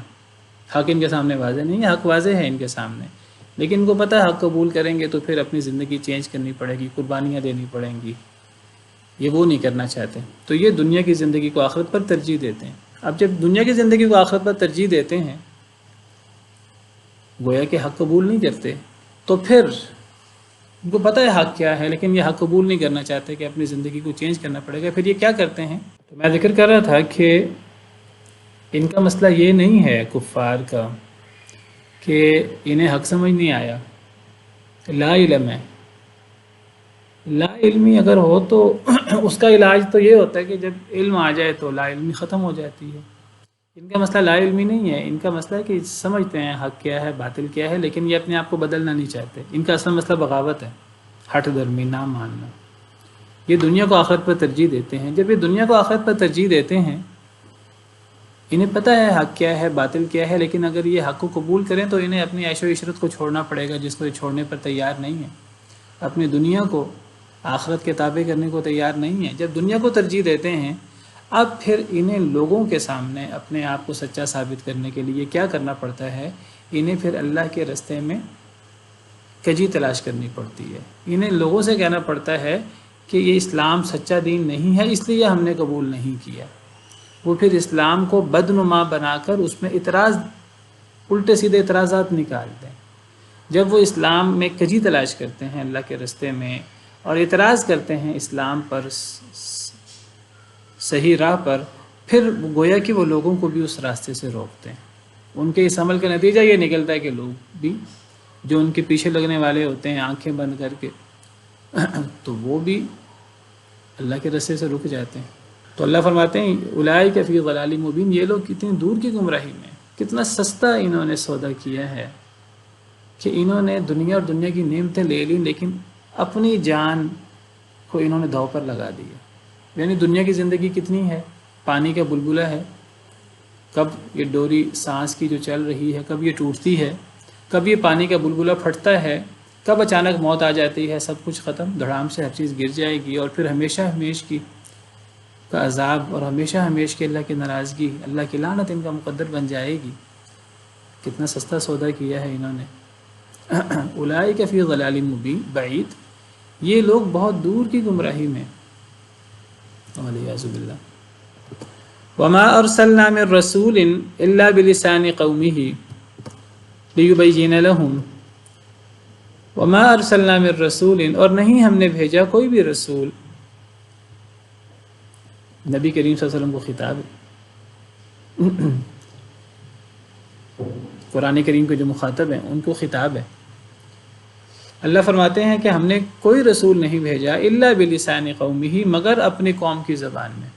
حق ان کے سامنے واضح نہیں ہے، حق واضح ہے ان کے سامنے، لیکن ان کو پتہ ہے حق قبول کریں گے تو پھر اپنی زندگی چینج کرنی پڑے گی، قربانیاں دینی پڑیں گی، یہ وہ نہیں کرنا چاہتے، تو یہ دنیا کی زندگی کو آخرت پر ترجیح دیتے ہیں۔ اب جب دنیا کی زندگی کو آخرت پر ترجیح دیتے ہیں، گویا کہ حق قبول نہیں کرتے، تو پھر ان کو پتہ ہے حق کیا ہے لیکن یہ حق قبول نہیں کرنا چاہتے کہ اپنی زندگی کو چینج کرنا پڑے گا، پھر یہ کیا کرتے ہیں؟ تو میں ذکر کر رہا تھا کہ ان کا مسئلہ یہ نہیں ہے کفار کا کہ انہیں حق سمجھ نہیں آیا، لا علم ہے۔ لا علمی اگر ہو تو اس کا علاج تو یہ ہوتا ہے کہ جب علم آ جائے تو لا علمی ختم ہو جاتی ہے۔ ان کا مسئلہ لا علمی نہیں ہے، ان کا مسئلہ ہے کہ سمجھتے ہیں حق کیا ہے باطل کیا ہے، لیکن یہ اپنے آپ کو بدلنا نہیں چاہتے۔ ان کا اصل مسئلہ بغاوت ہے، ہٹ درمی، نہ ماننا۔ یہ دنیا کو آخرت پر ترجیح دیتے ہیں۔ جب یہ دنیا کو آخرت پر ترجیح دیتے ہیں، انہیں پتہ ہے حق کیا ہے باطل کیا ہے، لیکن اگر یہ حق کو قبول کریں تو انہیں اپنی عیش و عشرت کو چھوڑنا پڑے گا، جس کو یہ چھوڑنے پر تیار نہیں ہے، اپنی دنیا کو آخرت کے تابع کرنے کو تیار نہیں ہے۔ جب دنیا کو ترجیح دیتے ہیں، اب پھر انہیں لوگوں کے سامنے اپنے آپ کو سچا ثابت کرنے کے لیے کیا کرنا پڑتا ہے؟ انہیں پھر اللہ کے راستے میں کجی تلاش کرنی پڑتی ہے۔ انہیں لوگوں سے کہنا پڑتا ہے کہ یہ اسلام سچا دین نہیں ہے، اس لیے ہم نے قبول نہیں کیا۔ وہ پھر اسلام کو بدنما بنا کر اس میں الٹے سیدھے اعتراضات نکالتے ہیں۔ جب وہ اسلام میں کجی تلاش کرتے ہیں اللہ کے راستے میں اور اعتراض کرتے ہیں اسلام پر، صحیح راہ پر، پھر گویا کہ وہ لوگوں کو بھی اس راستے سے روکتے ہیں۔ ان کے اس عمل کا نتیجہ یہ نکلتا ہے کہ لوگ بھی جو ان کے پیچھے لگنے والے ہوتے ہیں آنکھیں بند کر کے، تو وہ بھی اللہ کے راستے سے رک جاتے ہیں۔ تو اللہ فرماتے ہیں اولئک فی ضلال مبین، یہ لوگ کتنی دور کی گمراہی میں، کتنا سستا انہوں نے سودا کیا ہے کہ انہوں نے دنیا اور دنیا کی نعمتیں لے لیں، لیکن اپنی جان کو انہوں نے داؤ پر لگا دیا۔ یعنی دنیا کی زندگی کتنی ہے، پانی کا بلبلہ ہے، کب یہ ڈوری سانس کی جو چل رہی ہے کب یہ ٹوٹتی ہے، کب یہ پانی کا بلبلہ پھٹتا ہے، کب اچانک موت آ جاتی ہے، سب کچھ ختم، دھڑام سے ہر چیز گر جائے گی، اور پھر ہمیشہ ہمیش کی کا عذاب اور ہمیشہ ہمیش کے اللہ کی ناراضگی، اللہ کی لعنت ان کا مقدر بن جائے گی۔ کتنا سستا سودا کیا ہے انہوں نے۔ اولئک فی ضلال مبین، بعید، یہ لوگ بہت دور کی گمراہی میں، والعیاذ باللہ۔ وما ارسلنا من رسول الا بلسان قومه لیبین لهم، وما ارسلنا من رسول، اور نہیں ہم نے بھیجا کوئی بھی رسول، نبی کریم صلی اللہ علیہ وسلم کو خطاب ہے، قرآن کریم کے جو مخاطب ہیں ان کو خطاب ہے۔ اللہ فرماتے ہیں کہ ہم نے کوئی رسول نہیں بھیجا الا بلسان قومہ، مگر اپنی قوم کی زبان میں،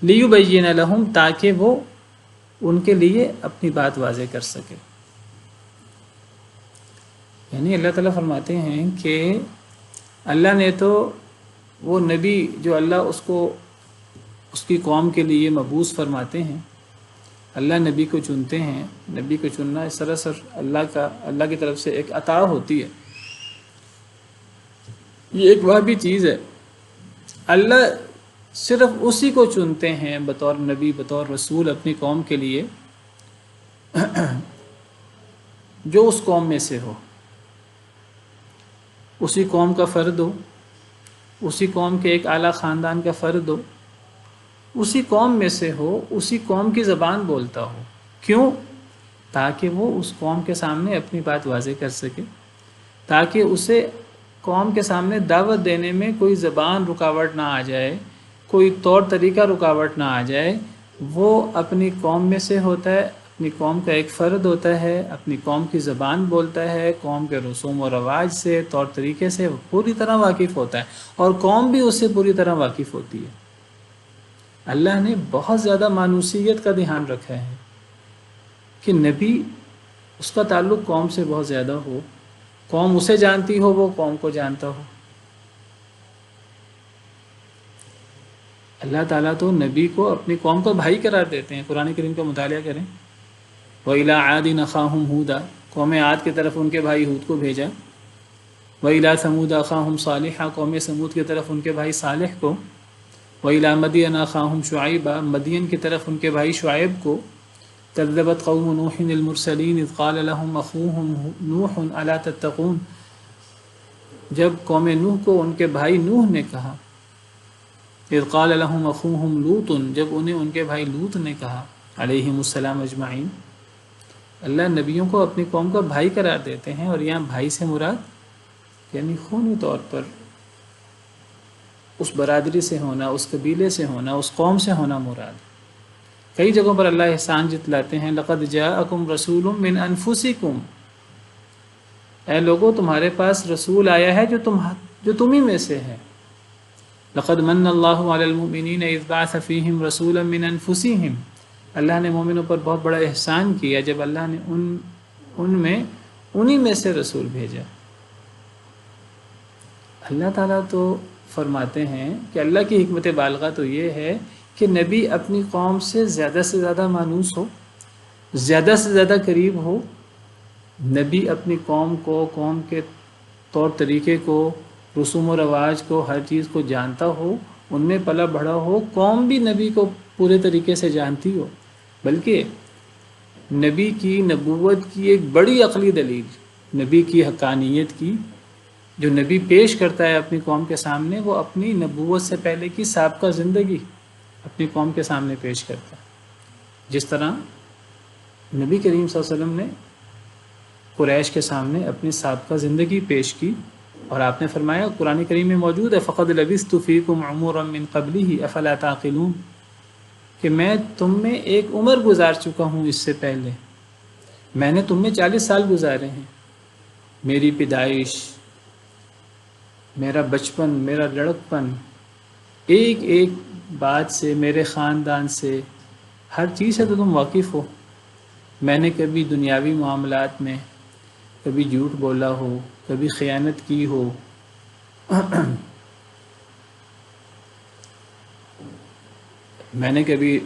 لیبین لہم، تاکہ وہ ان کے لیے اپنی بات واضح کر سکے۔ یعنی اللہ تعالیٰ فرماتے ہیں کہ اللہ نے تو وہ نبی جو اللہ اس کی قوم کے لیے مبعوث فرماتے ہیں، اللہ نبی کو چنتے ہیں، نبی کو چننا سراسر اللہ کی طرف سے ایک عطا ہوتی ہے۔ یہ ایک وہ بھی چیز ہے، اللہ صرف اسی کو چنتے ہیں بطور نبی بطور رسول اپنی قوم کے لیے جو اس قوم میں سے ہو، اسی قوم کا فرد ہو، اسی قوم کے ایک اعلیٰ خاندان کا فرد ہو، اسی قوم میں سے ہو، اسی قوم کی زبان بولتا ہو۔ کیوں؟ تاکہ وہ اس قوم کے سامنے اپنی بات واضح کر سکے، تاکہ اسے قوم کے سامنے دعوت دینے میں کوئی زبان رکاوٹ نہ آ جائے، کوئی طور طریقہ رکاوٹ نہ آ جائے۔ وہ اپنی قوم میں سے ہوتا ہے، اپنی قوم کا ایک فرد ہوتا ہے، اپنی قوم کی زبان بولتا ہے، قوم کے رسوم و رواج سے، طور طریقے سے وہ پوری طرح واقف ہوتا ہے، اور قوم بھی اس سے پوری طرح واقف ہوتی ہے۔ اللہ نے بہت زیادہ مانوسیت کا دھیان رکھا ہے کہ نبی اس کا تعلق قوم سے بہت زیادہ ہو، قوم اسے جانتی ہو، وہ قوم کو جانتا ہو۔ اللہ تعالیٰ تو نبی کو اپنی قوم کا بھائی قرار دیتے ہیں۔ قرآن کریم کا مطالعہ کریں، وَإِلَىٰ عَادٍ أَخَاهُمْ هُودًا، قوم عاد کی طرف ان کے بھائی ہود کو بھیجا۔ وَإِلَىٰ ثَمُودَ أَخَاهُمْ صَالِحًا، قوم سمود کی طرف ان کے بھائی صالح کو۔ وَإِلَىٰ مَدْيَنَ أَخَاهُمْ شُعَيْبًا، مدین کی طرف ان کے بھائی شعیب کو۔ كَذَّبَتْ قَوْمُ نُوحٍ الْمُرْسَلِينَ إِذْ قَالَ لَهُمْ أَخُوهُمْ نُوحٌ أَلَا تَتَّقُونَ، جب قوم نوح کو ان کے بھائی نوح نے کہا، اذ قال لهم اخوهم لوط، جب انہیں ان کے بھائی لوط نے کہا علیہم السلام اجمعین۔ اللہ نبیوں کو اپنی قوم کا بھائی قرار دیتے ہیں، اور یہاں بھائی سے مراد یعنی خونی طور پر اس برادری سے ہونا، اس قبیلے سے ہونا، اس قوم سے ہونا مراد۔ کئی جگہوں پر اللہ احسان جتلاتے ہیں، لقد جاءکم رسول من انفسکم، اے لوگوں تمہارے پاس رسول آیا ہے جو تمہیں میں سے ہے۔ لقد من اللہ علی المؤمنین اذ بعث فیہم رسولا من انفسہم، اللہ نے مومنوں پر بہت بڑا احسان کیا جب اللہ نے انہی میں سے رسول بھیجا۔ اللہ تعالیٰ تو فرماتے ہیں کہ اللہ کی حکمت بالغہ تو یہ ہے کہ نبی اپنی قوم سے زیادہ مانوس ہو، زیادہ سے زیادہ قریب ہو۔ نبی اپنی قوم کو، قوم کے طور طریقے کو، رسوم و رواج کو، ہر چیز کو جانتا ہو، ان میں پلا بڑھا ہو، قوم بھی نبی کو پورے طریقے سے جانتی ہو۔ بلکہ نبی کی نبوت کی ایک بڑی عقلی دلیل، نبی کی حقانیت کی، جو نبی پیش کرتا ہے اپنی قوم کے سامنے، وہ اپنی نبوت سے پہلے کی سابقہ زندگی اپنی قوم کے سامنے پیش کرتا ہے۔ جس طرح نبی کریم صلی اللہ علیہ وسلم نے قریش کے سامنے اپنی سابقہ زندگی پیش کی، اور آپ نے فرمایا، قرآن کریم میں موجود ہے، فَقَدْ لَبِثْتُ فِيكُمْ عُمُرًا مِّن قَبْلِهِ أَفَلَا تَعْقِلُونَ، کہ میں تم میں ایک عمر گزار چکا ہوں اس سے پہلے، میں نے تم میں 40 سال گزارے ہیں۔ میری پیدائش، میرا بچپن، میرا لڑکپن، ایک ایک بات سے، میرے خاندان سے، ہر چیز سے تو تم واقف ہو۔ میں نے کبھی دنیاوی معاملات میں کبھی جھوٹ بولا ہو، کبھی خیانت کی ہو، میں نے کبھی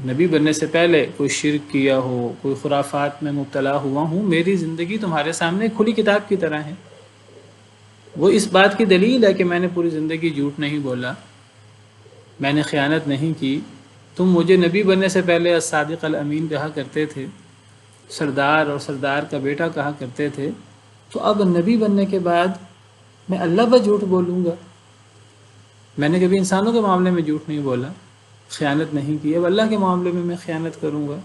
نبی بننے سے پہلے کوئی شرک کیا ہو، کوئی خرافات میں مبتلا ہوا ہوں۔ میری زندگی تمہارے سامنے کھلی کتاب کی طرح ہے۔ وہ اس بات کی دلیل ہے کہ میں نے پوری زندگی جھوٹ نہیں بولا، میں نے خیانت نہیں کی۔ تم مجھے نبی بننے سے پہلے الصادق الامین کہا کرتے تھے، سردار اور سردار کا بیٹا کہا کرتے تھے، تو اب نبی بننے کے بعد میں اللہ پر جھوٹ بولوں گا؟ میں نے کبھی انسانوں کے معاملے میں جھوٹ نہیں بولا، خیانت نہیں کی، اب اللہ کے معاملے میں خیانت کروں گا،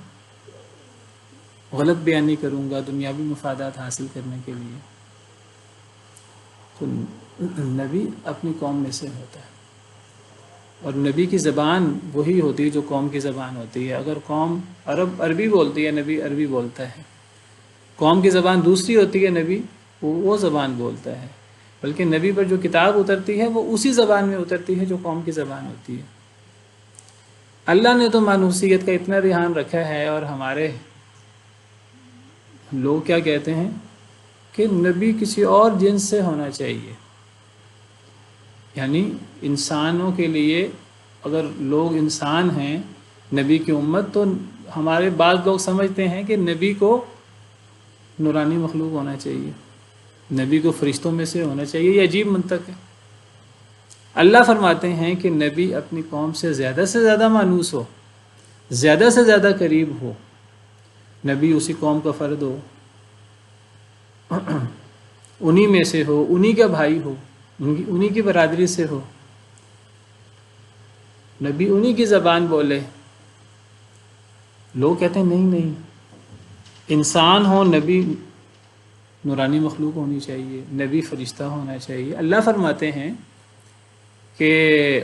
غلط بیانی کروں گا دنیاوی مفادات حاصل کرنے کے لیے؟ تو نبی اپنی قوم میں سے ہوتا ہے، اور نبی کی زبان وہی ہوتی ہے جو قوم کی زبان ہوتی ہے۔ اگر قوم عربی بولتی ہے، نبی عربی بولتا ہے۔ قوم کی زبان دوسری ہوتی ہے، نبی وہ زبان بولتا ہے۔ بلکہ نبی پر جو کتاب اترتی ہے وہ اسی زبان میں اترتی ہے جو قوم کی زبان ہوتی ہے۔ اللہ نے تو مانوسیت کا اتنا دھیان رکھا ہے، اور ہمارے لوگ کیا کہتے ہیں کہ نبی کسی اور جنس سے ہونا چاہیے، یعنی انسانوں کے لیے اگر لوگ انسان ہیں نبی کی امت، تو ہمارے بعض لوگ سمجھتے ہیں کہ نبی کو نورانی مخلوق ہونا چاہیے، نبی کو فرشتوں میں سے ہونا چاہیے۔ یہ عجیب منطق ہے۔ اللہ فرماتے ہیں کہ نبی اپنی قوم سے زیادہ مانوس ہو، زیادہ سے زیادہ قریب ہو، نبی اسی قوم کا فرد ہو، انہی میں سے ہو، انہی کا بھائی ہو، انہی کی برادری سے ہو، نبی انہی کی زبان بولے۔ لوگ کہتے ہیں نہیں، انسان ہو، نبی نورانی مخلوق ہونی چاہیے، نبی فرشتہ ہونا چاہیے۔ اللہ فرماتے ہیں کہ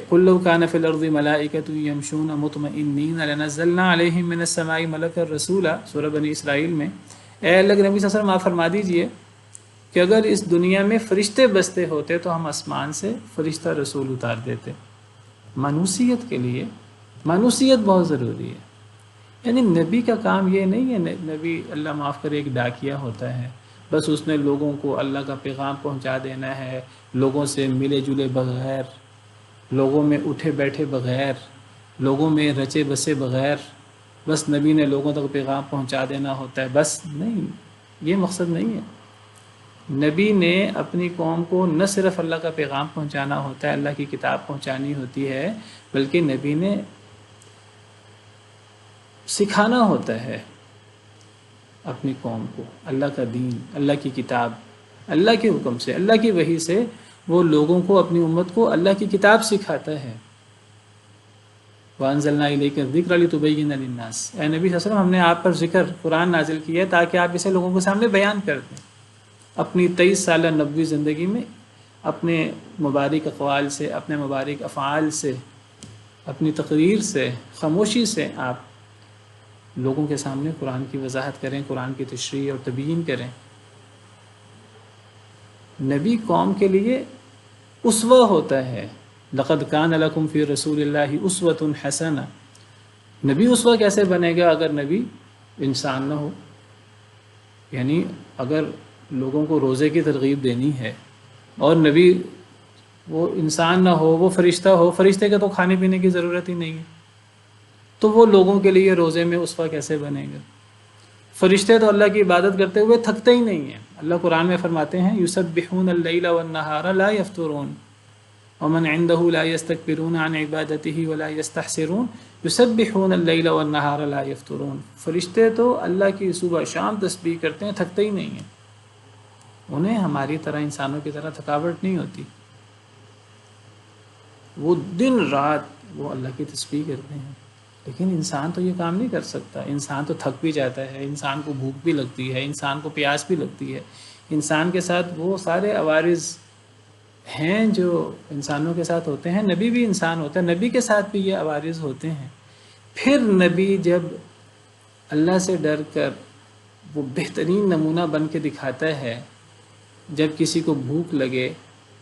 قُلْ لَوْ كَانَ فِي الْأَرْضِ مَلَائِكَةٌ يَمْشُونَ مُطْمَئِنِّينَ لَنَزَّلْنَا عَلَيْهِم مِّنَ السَّمَاءِ مَلَكًا رَسُولًا، سورہ بنی اسرائیل میں۔ اے اللہ کے نبی صلی اللہ علیہ وسلم آپ فرما دیجئے کہ اگر اس دنیا میں فرشتے بستے ہوتے تو ہم آسمان سے فرشتہ رسول اتار دیتے۔ مانوسیت کے لیے، مانوسیت بہت ضروری ہے۔ یعنی نبی کا کام یہ نہیں ہے، نبی اللہ معاف کرے ایک ڈاکیا ہوتا ہے، بس اس نے لوگوں کو اللہ کا پیغام پہنچا دینا ہے، لوگوں سے ملے جلے بغیر، لوگوں میں اٹھے بیٹھے بغیر، لوگوں میں رچے بسے بغیر، بس نبی نے لوگوں تک پیغام پہنچا دینا ہوتا ہے، بس نہیں، یہ مقصد نہیں ہے۔ نبی نے اپنی قوم کو نہ صرف اللہ کا پیغام پہنچانا ہوتا ہے، اللہ کی کتاب پہنچانی ہوتی ہے، بلکہ نبی نے سکھانا ہوتا ہے اپنی قوم کو اللہ کا دین، اللہ کی کتاب، اللہ کے حکم سے، اللہ کی وحی سے وہ لوگوں کو، اپنی امت کو اللہ کی کتاب سکھاتا ہے۔ وَأَنزَلْنَا إِلَيْكَ الذِّكْرَ لِتُبَيِّنَ لِلنَّاسِ، اے نبی صلی اللہ علیہ وسلم ہم نے آپ پر ذکر قرآن نازل کیا ہے تاکہ آپ اسے لوگوں کے سامنے بیان کر دیں۔ اپنی 23 سالہ نبوی زندگی میں اپنے مبارک اقوال سے، اپنے مبارک افعال سے، اپنی تقریر سے، خاموشی سے آپ لوگوں کے سامنے قرآن کی وضاحت کریں، قرآن کی تشریح اور تبیین کریں۔ نبی قوم کے لیے اسوہ ہوتا ہے۔ لَقَدْ كَانَ لَكُمْ فِي رَسُولِ اللَّهِ أُسْوَةٌ حَسَنَةٌ۔ نبی اسوہ کیسے بنے گا اگر نبی انسان نہ ہو؟ یعنی اگر لوگوں کو روزے کی ترغیب دینی ہے اور نبی وہ انسان نہ ہو، وہ فرشتہ ہو، فرشتے کے تو کھانے پینے کی ضرورت ہی نہیں ہے، تو وہ لوگوں کے لیے روزے میں اسوہ کیسے بنے گا؟ فرشتے تو اللہ کی عبادت کرتے ہوئے تھکتے ہی نہیں ہیں۔ اللہ قرآن میں فرماتے ہیں یسبحون اللیل والنہار لا یفترون ومن عنده لا یستکبرون عن عبادته ولا یستحسرون یسبحون اللیل والنہار لا یفترون۔ فرشتے تو اللہ کی صبح شام تسبیح کرتے ہیں، تھکتے ہی نہیں ہیں، انہیں ہماری طرح، انسانوں کی طرح تھکاوٹ نہیں ہوتی، وہ دن رات وہ اللہ کی تسبیح کرتے ہیں۔ لیکن انسان تو یہ کام نہیں کر سکتا، انسان تو تھک بھی جاتا ہے، انسان کو بھوک بھی لگتی ہے، انسان کو پیاس بھی لگتی ہے، انسان کے ساتھ وہ سارے عوارض ہیں جو انسانوں کے ساتھ ہوتے ہیں۔ نبی بھی انسان ہوتا ہے، نبی کے ساتھ بھی یہ عوارض ہوتے ہیں۔ پھر نبی جب اللہ سے ڈر کر وہ بہترین نمونہ بن کے دکھاتا ہے، جب کسی کو بھوک لگے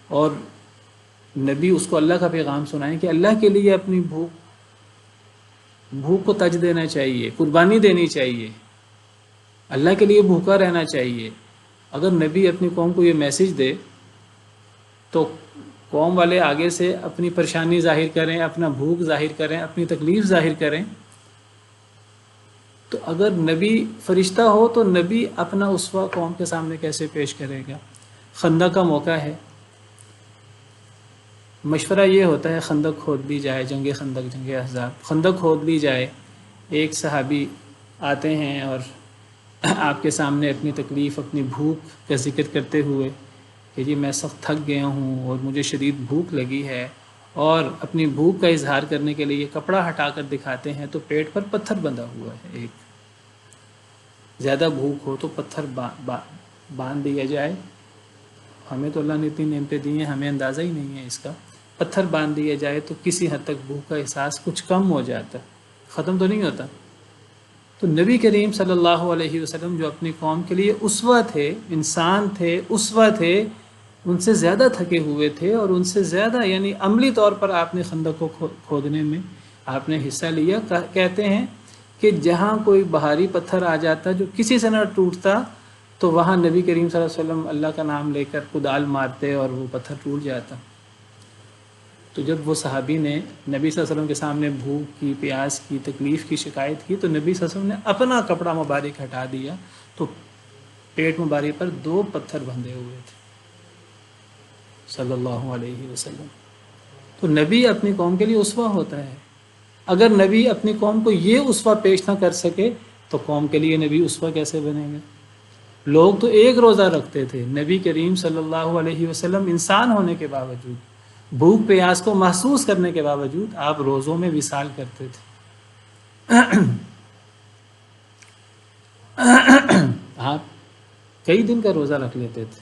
اور نبی اس کو اللہ کا پیغام سنائیں کہ اللہ کے لیے اپنی بھوک کو تج دینا چاہیے، قربانی دینی چاہیے، اللہ کے لیے بھوکا رہنا چاہیے۔ اگر نبی اپنی قوم کو یہ میسج دے تو قوم والے آگے سے اپنی پریشانی ظاہر کریں، اپنا بھوک ظاہر کریں، اپنی تکلیف ظاہر کریں۔ تو اگر نبی فرشتہ ہو تو نبی اپنا اسوہ قوم کے سامنے کیسے پیش کرے گا؟ خندق کا موقع ہے، مشورہ یہ ہوتا ہے خندق کھود لی جائے، جنگ خندق، جنگ احزاب، خندق کھود لی جائے۔ ایک صحابی آتے ہیں اور آپ کے سامنے اپنی تکلیف، اپنی بھوک کا ذکر کرتے ہوئے کہ جی میں سخت تھک گیا ہوں اور مجھے شدید بھوک لگی ہے، اور اپنی بھوک کا اظہار کرنے کے لیے کپڑا ہٹا کر دکھاتے ہیں تو پیٹ پر پتھر بندھا ہوا ہے۔ ایک زیادہ بھوک ہو تو پتھر باندھ دیا جائے، ہمیں تو اللہ نے اتنی نعمتیں دی ہیں، ہمیں اندازہ ہی نہیں ہے اس کا، پتھر باندھ دیا جائے تو کسی حد تک بھوک کا احساس کچھ کم ہو جاتا، ختم تو نہیں ہوتا۔ تو نبی کریم صلی اللہ علیہ وسلم جو اپنی قوم کے لیے اسوہ تھے، انسان تھے، اسوہ تھے، ان سے زیادہ تھکے ہوئے تھے اور ان سے زیادہ، یعنی عملی طور پر آپ نے خندق کو کھودنے میں آپ نے حصہ لیا۔ کہتے ہیں کہ جہاں کوئی بھاری پتھر آ جاتا جو کسی سے نہ ٹوٹتا تو وہاں نبی کریم صلی اللہ علیہ وسلم اللہ کا نام لے کر کدال مارتے اور وہ پتھر ٹوٹ جاتا۔ تو جب وہ صحابی نے نبی صلی اللہ علیہ وسلم کے سامنے بھوک کی، پیاس کی، تکلیف کی شکایت کی تو نبی صلی اللہ علیہ وسلم نے اپنا کپڑا مبارک ہٹا دیا تو پیٹ مبارک پر 2 پتھر بندھے ہوئے تھے صلی اللہ علیہ وسلم۔ تو نبی اپنی قوم کے لیے اسوہ ہوتا ہے. اگر نبی اپنی قوم کو یہ اسوہ پیش نہ کر سکے تو قوم کے لیے نبی اسوہ کیسے بنے گا؟ لوگ تو ایک روزہ رکھتے تھے، نبی کریم صلی اللہ علیہ وسلم انسان ہونے کے باوجود، بھوک پیاس کو محسوس کرنے کے باوجود آپ روزوں میں وصال کرتے تھے. آپ کئی دن کا روزہ رکھ لیتے تھے.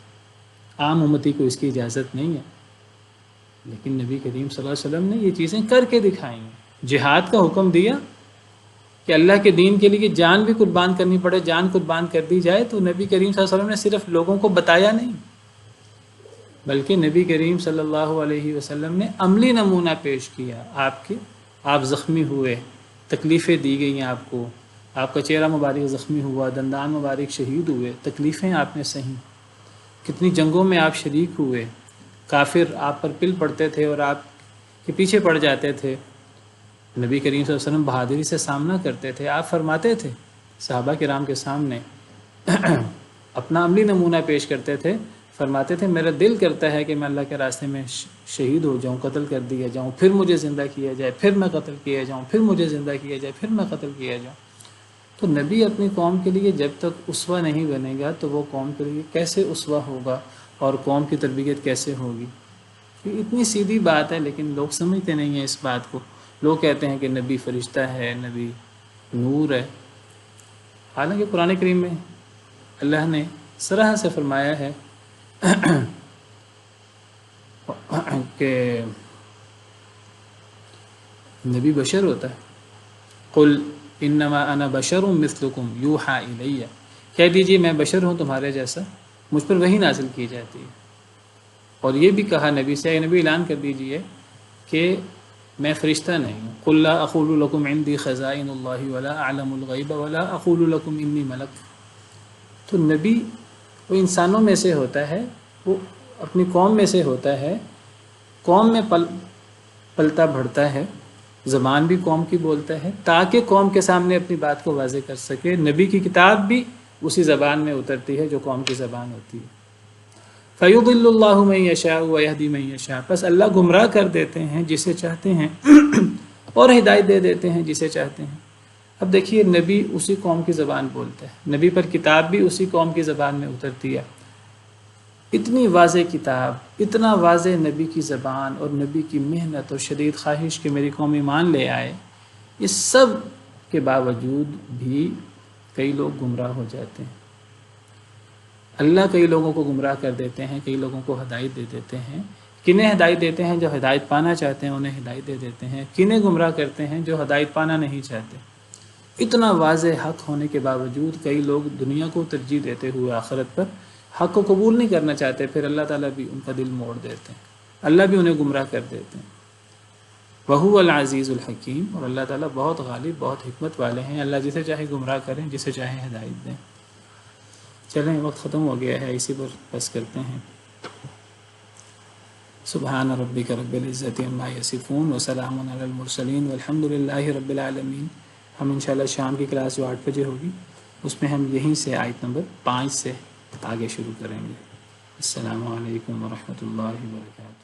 عام امتی کو اس کی اجازت نہیں ہے، لیکن نبی کریم صلی اللہ علیہ وسلم نے یہ چیزیں کر کے دکھائیں. جہاد کا حکم دیا کہ اللہ کے دین کے لیے جان بھی قربان کرنی پڑے، جان قربان کر دی جائے، تو نبی کریم صلی اللہ علیہ وسلم نے صرف لوگوں کو بتایا نہیں، بلکہ نبی کریم صلی اللہ علیہ وسلم نے عملی نمونہ پیش کیا. آپ زخمی ہوئے، تکلیفیں دی گئیں آپ کو، آپ کا چہرہ مبارک زخمی ہوا، دندان مبارک شہید ہوئے، تکلیفیں آپ نے سہیں. کتنی جنگوں میں آپ شریک ہوئے، کافر آپ پر پل پڑتے تھے اور آپ کے پیچھے پڑ جاتے تھے، نبی کریم صلی اللہ علیہ وسلم بہادری سے سامنا کرتے تھے. آپ فرماتے تھے صحابہ کرام کے سامنے اپنا عملی نمونہ پیش کرتے تھے، فرماتے تھے میرا دل کرتا ہے کہ میں اللہ کے راستے میں شہید ہو جاؤں، قتل کر دیا جاؤں، پھر مجھے زندہ کیا جائے، پھر میں قتل کیا جاؤں، پھر مجھے زندہ کیا جائے، پھر میں قتل کیا جاؤں. تو نبی اپنی قوم کے لیے جب تک اسوہ نہیں بنے گا تو وہ قوم کے لیے کیسے اسوہ ہوگا اور قوم کی تربیت کیسے ہوگی؟ یہ اتنی سیدھی بات ہے، لیکن لوگ سمجھتے نہیں ہیں اس بات کو. لوگ کہتے ہیں کہ نبی فرشتہ ہے، نبی نور ہے، حالانکہ قرآن کریم میں اللہ نے صراحت سے فرمایا ہے کہ نبی بشر ہوتا ہے. قل انما انا بشر مثلکم یوحی الیہ، کہہ دیجئے میں بشر ہوں تمہارے جیسا، مجھ پر وحی نازل کی جاتی ہے. اور یہ بھی کہا نبی سے، اے نبی اعلان کر دیجئے کہ میں فرشتہ نہیں ہوں. قل لا اقول لکم عندی خزائن اللہ ولا اعلم الغیب ولا اقول لکم انی ملک. تو نبی وہ انسانوں میں سے ہوتا ہے، وہ اپنی قوم میں سے ہوتا ہے، قوم میں پلتا بڑھتا ہے، زبان بھی قوم کی بولتا ہے تاکہ قوم کے سامنے اپنی بات کو واضح کر سکے. نبی کی کتاب بھی اسی زبان میں اترتی ہے جو قوم کی زبان ہوتی ہے. فَيُضِلُّ اللَّهُ مَن يَشَاءُ وَيَهْدِي مَن يَشَاءُ، بس اللہ گمراہ کر دیتے ہیں جسے چاہتے ہیں اور ہدایت دے دیتے ہیں جسے چاہتے ہیں. اب دیکھیے نبی اسی قوم کی زبان بولتا ہے، نبی پر کتاب بھی اسی قوم کی زبان میں اترتی ہے. اتنی واضح کتاب، اتنا واضح نبی کی زبان اور نبی کی محنت اور شدید خواہش کہ میری قوم ایمان لے آئے، اس سب کے باوجود بھی کئی لوگ گمراہ ہو جاتے ہیں. اللہ کئی لوگوں کو گمراہ کر دیتے ہیں، کئی لوگوں کو ہدایت دے دیتے ہیں. کنہیں ہدایت دیتے ہیں جو ہدایت پانا چاہتے ہیں، انہیں ہدایت دے دیتے ہیں. کنہیں گمراہ کرتے ہیں جو ہدایت پانا نہیں چاہتے. اتنا واضح حق ہونے کے باوجود کئی لوگ دنیا کو ترجیح دیتے ہوئے آخرت پر حق کو قبول نہیں کرنا چاہتے، پھر اللہ تعالیٰ بھی ان کا دل موڑ دیتے ہیں، اللہ بھی انہیں گمراہ کر دیتے ہیں. وَهُوَ الْعَزِيزُ الْحَكِيمُ، اور اللہ تعالیٰ بہت غالب، بہت حکمت والے ہیں. اللہ جسے چاہے گمراہ کریں، جسے چاہے ہدایت دیں. چلیں وقت ختم ہو گیا ہے، اسی پر بس کرتے ہیں. سبحان ربک رب العزت عما یصفون وسلام علی المرسلین والحمد للہ رب العالمین. ہم انشاءاللہ شام کی کلاس جو 8 بجے ہوگی اس میں ہم یہیں سے آیت نمبر 5 سے آگے شروع کریں گے. السلام علیکم ورحمۃ اللہ وبرکاتہ.